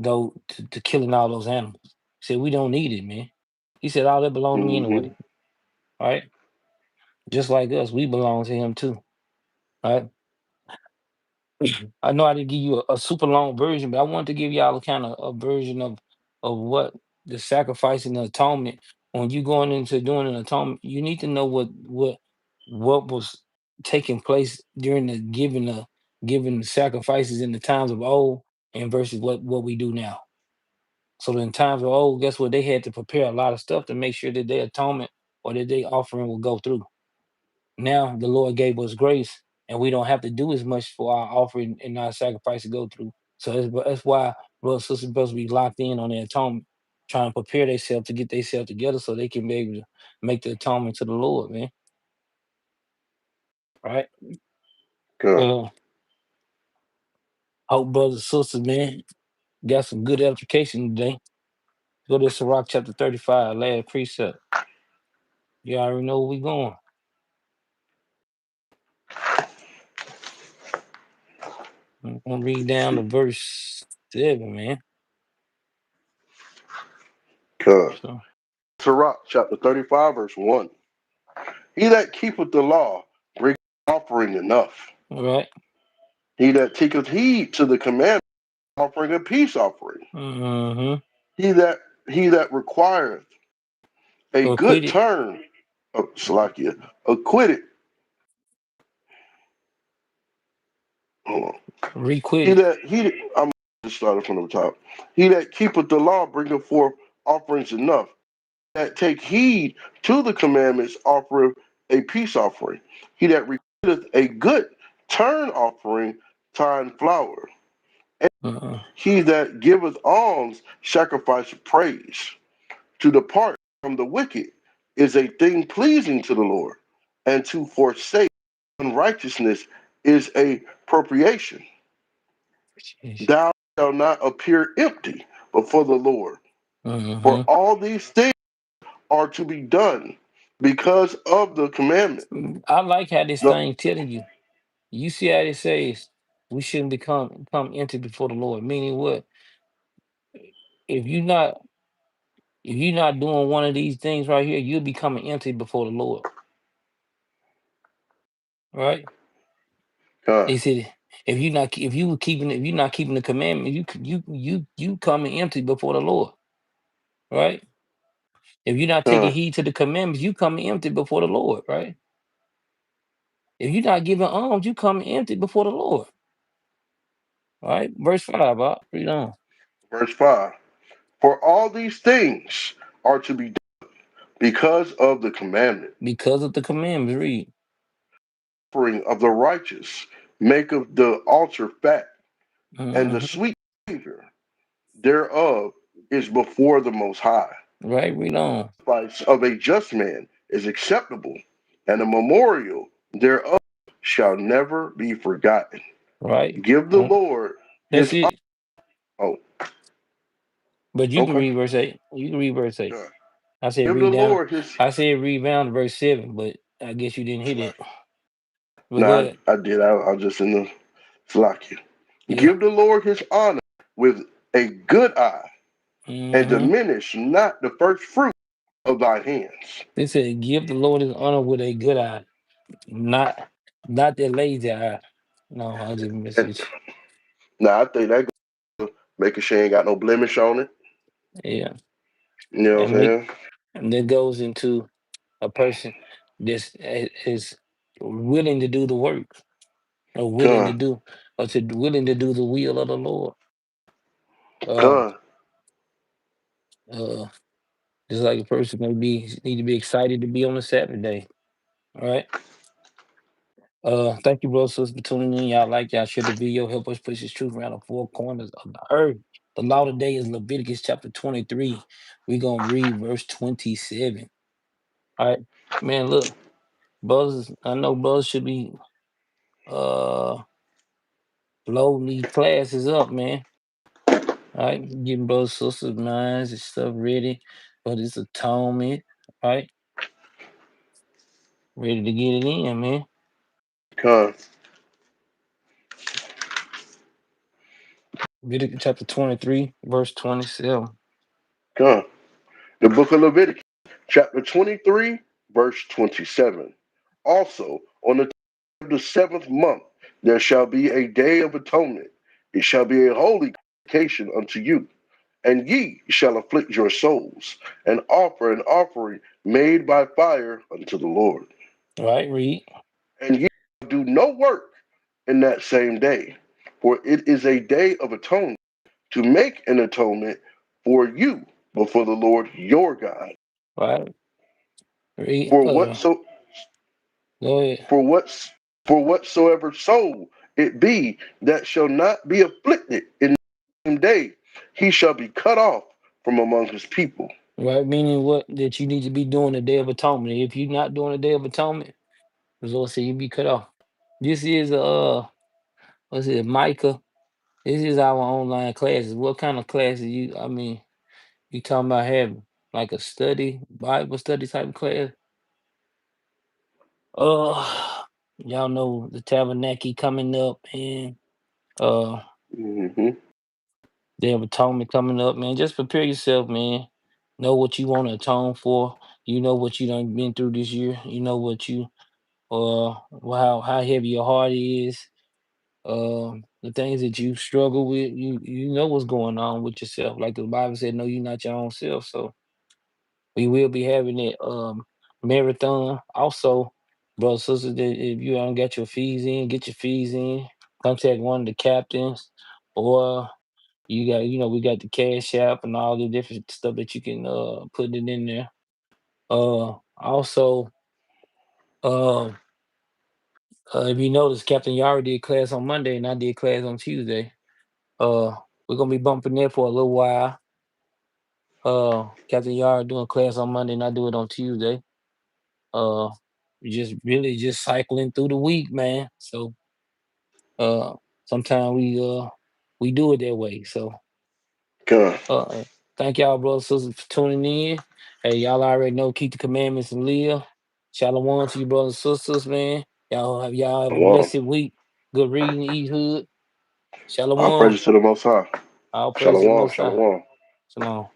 to killing all those animals. He said we don't need it, man. He said all that belong to me Mm-hmm. anyway. Right? Just like us, we belong to him too. Right? I know I didn't give you a super long version, but I wanted to give y'all a kind of a version of what the sacrifice and the atonement. When you going into doing an atonement, you need to know what was taking place during the giving the sacrifices in the times of old and versus what we do now. So in times of old, guess what? They had to prepare a lot of stuff to make sure that their atonement or that their offering will go through. Now the Lord gave us grace, and we don't have to do as much for our offering and our sacrifice to go through. So that's why brothers and sisters supposed to be locked in on their atonement, trying to prepare themselves to get themselves together so they can be able to make the atonement to the Lord, man. Right? God. Uh, hope brothers and sisters, man, got some good edification today. Go to Sirach chapter 35, last precept. You already know where we going. I'm gonna read Let's down to see. verse 7, man. God. So, Sirach, chapter 35, verse 1. He that keepeth the law bringeth offering enough. all right. He that taketh heed to the commandment offering a peace offering. Mm-hmm. He that requireth a good Acquitted. turn of Salakia, acquitted. Hold on. He Requitted. that he I'm just started from the top. He that keepeth the law bringeth forth offerings enough. That take heed to the commandments offereth a peace offering. He that requitteth a good turn offering, time flour. Uh-uh. He that giveth alms sacrifice praise. To depart from the wicked is a thing pleasing to the Lord, and to forsake unrighteousness is a appropriation. Sheesh. Thou shalt not appear empty before the Lord, for Uh-huh. all these things are to be done because of the commandment. I like how this No, thing telling you. You see how it says we shouldn't become empty before the Lord. Meaning what? If you're not if you're not doing one of these things right here, you'll be coming empty before the Lord. Right? God, They said if you're not keeping the commandment, you coming empty before the Lord. Right? If you're not taking God, heed to the commandments, you coming empty before the Lord. Right? If you're not giving alms, you coming empty before the Lord. Right? Verse 5, read on. verse 5. For all these things are to be done because of the commandment. Because of the commandments, read. Offering of the righteous maketh the altar fat, and the Mhm. sweet Savior thereof is before the Most High. Right, read on. Sacrifice of a just man is acceptable, and the memorial thereof shall never be forgotten. Right. Give the Lord That's his it. oh, But you can okay. read verse 8. You can read verse 8. God. I said Give the read down. Lord his I said read down to verse 7, but I guess you didn't hit it. slack. But go No, ahead. I did. I was just in the slack you. Yeah. Give the Lord his honor with a good eye, and Mm-hmm. diminish not the first fruit of thy hands. They said give the Lord his honor with a good eye. Not not that lazy eye. No, I'll just And message. now I think that making sure ain't got no blemish on it. Yeah. You know what I'm And make saying? and that goes into a person that's is willing to do the work. Or willing to Con, do willing to do the will of the Lord. Uh con, uh just like a person may be need to be excited to be on a Saturday. All right. Thank you, bro, sisters, for tuning in. Y'all like y'all share the video, help us push this truth around the four corners of the earth. The law today is Leviticus chapter 23. We're gonna read verse 27. All right. Man, look, brothers, I know brothers should be uh loading these classes up, man. All right, getting brothers, sisters, minds and stuff ready for this atonement. All right, ready to get it in, man. con, Leviticus chapter 23, verse 27. con. The book of Leviticus, chapter 23, verse 27. Also, on the of the seventh month, there shall be a day of atonement. It shall be a holy convocation unto you. And ye shall afflict your souls, and offer an offering made by fire unto the Lord. All right, read. And ye shall do no work in that same day, for it is a day of atonement, to make an atonement for you before the Lord your God. All right, read. For whatso Go ahead. for what's for whatsoever soul it be that shall not be afflicted in the same day, he shall be cut off from among his people. Right, meaning what that you need to be doing the Day of Atonement. If you're not doing the Day of Atonement, the Lord said you be cut off. This is what's it, Micah? This is our online classes. What kind of classes you? I mean, you talking about having like a study, Bible study type of class? Y'all know the tabernacle coming up, and uh, Mm-hmm. Day of Atonement coming up, man. Just prepare yourself, man. Know what you want to atone for. You know what you done been through this year. You know what you how heavy your heart is. The things that you struggle with. You know what's going on with yourself. Like the Bible said, no, you're not your own self. So we will be having it marathon. Also, brothers sisters, that if you haven't got your fees in, get your fees in. Contact one of the captains, or you got we got the cash app and all the different stuff that you can put it in there. Also, uh, if you notice, Captain Yahri did class on Monday and I did class on Tuesday. We're gonna be bumping there for a little while. Captain Yahri doing class on Monday, and I do it on Tuesday. Just really just cycling through the week, man. So uh sometimes we do it that way. So Con. thank y'all, brothers and sisters, for tuning in. Hey, y'all already know, keep the commandments and live. Shalom to you, brothers and sisters, man. Y'all have a Shalom. blessed week. Good reading, eat hood. All Shalom. praises to the Most High. All praise to the Shalom. Most High. Shalom. Shalom.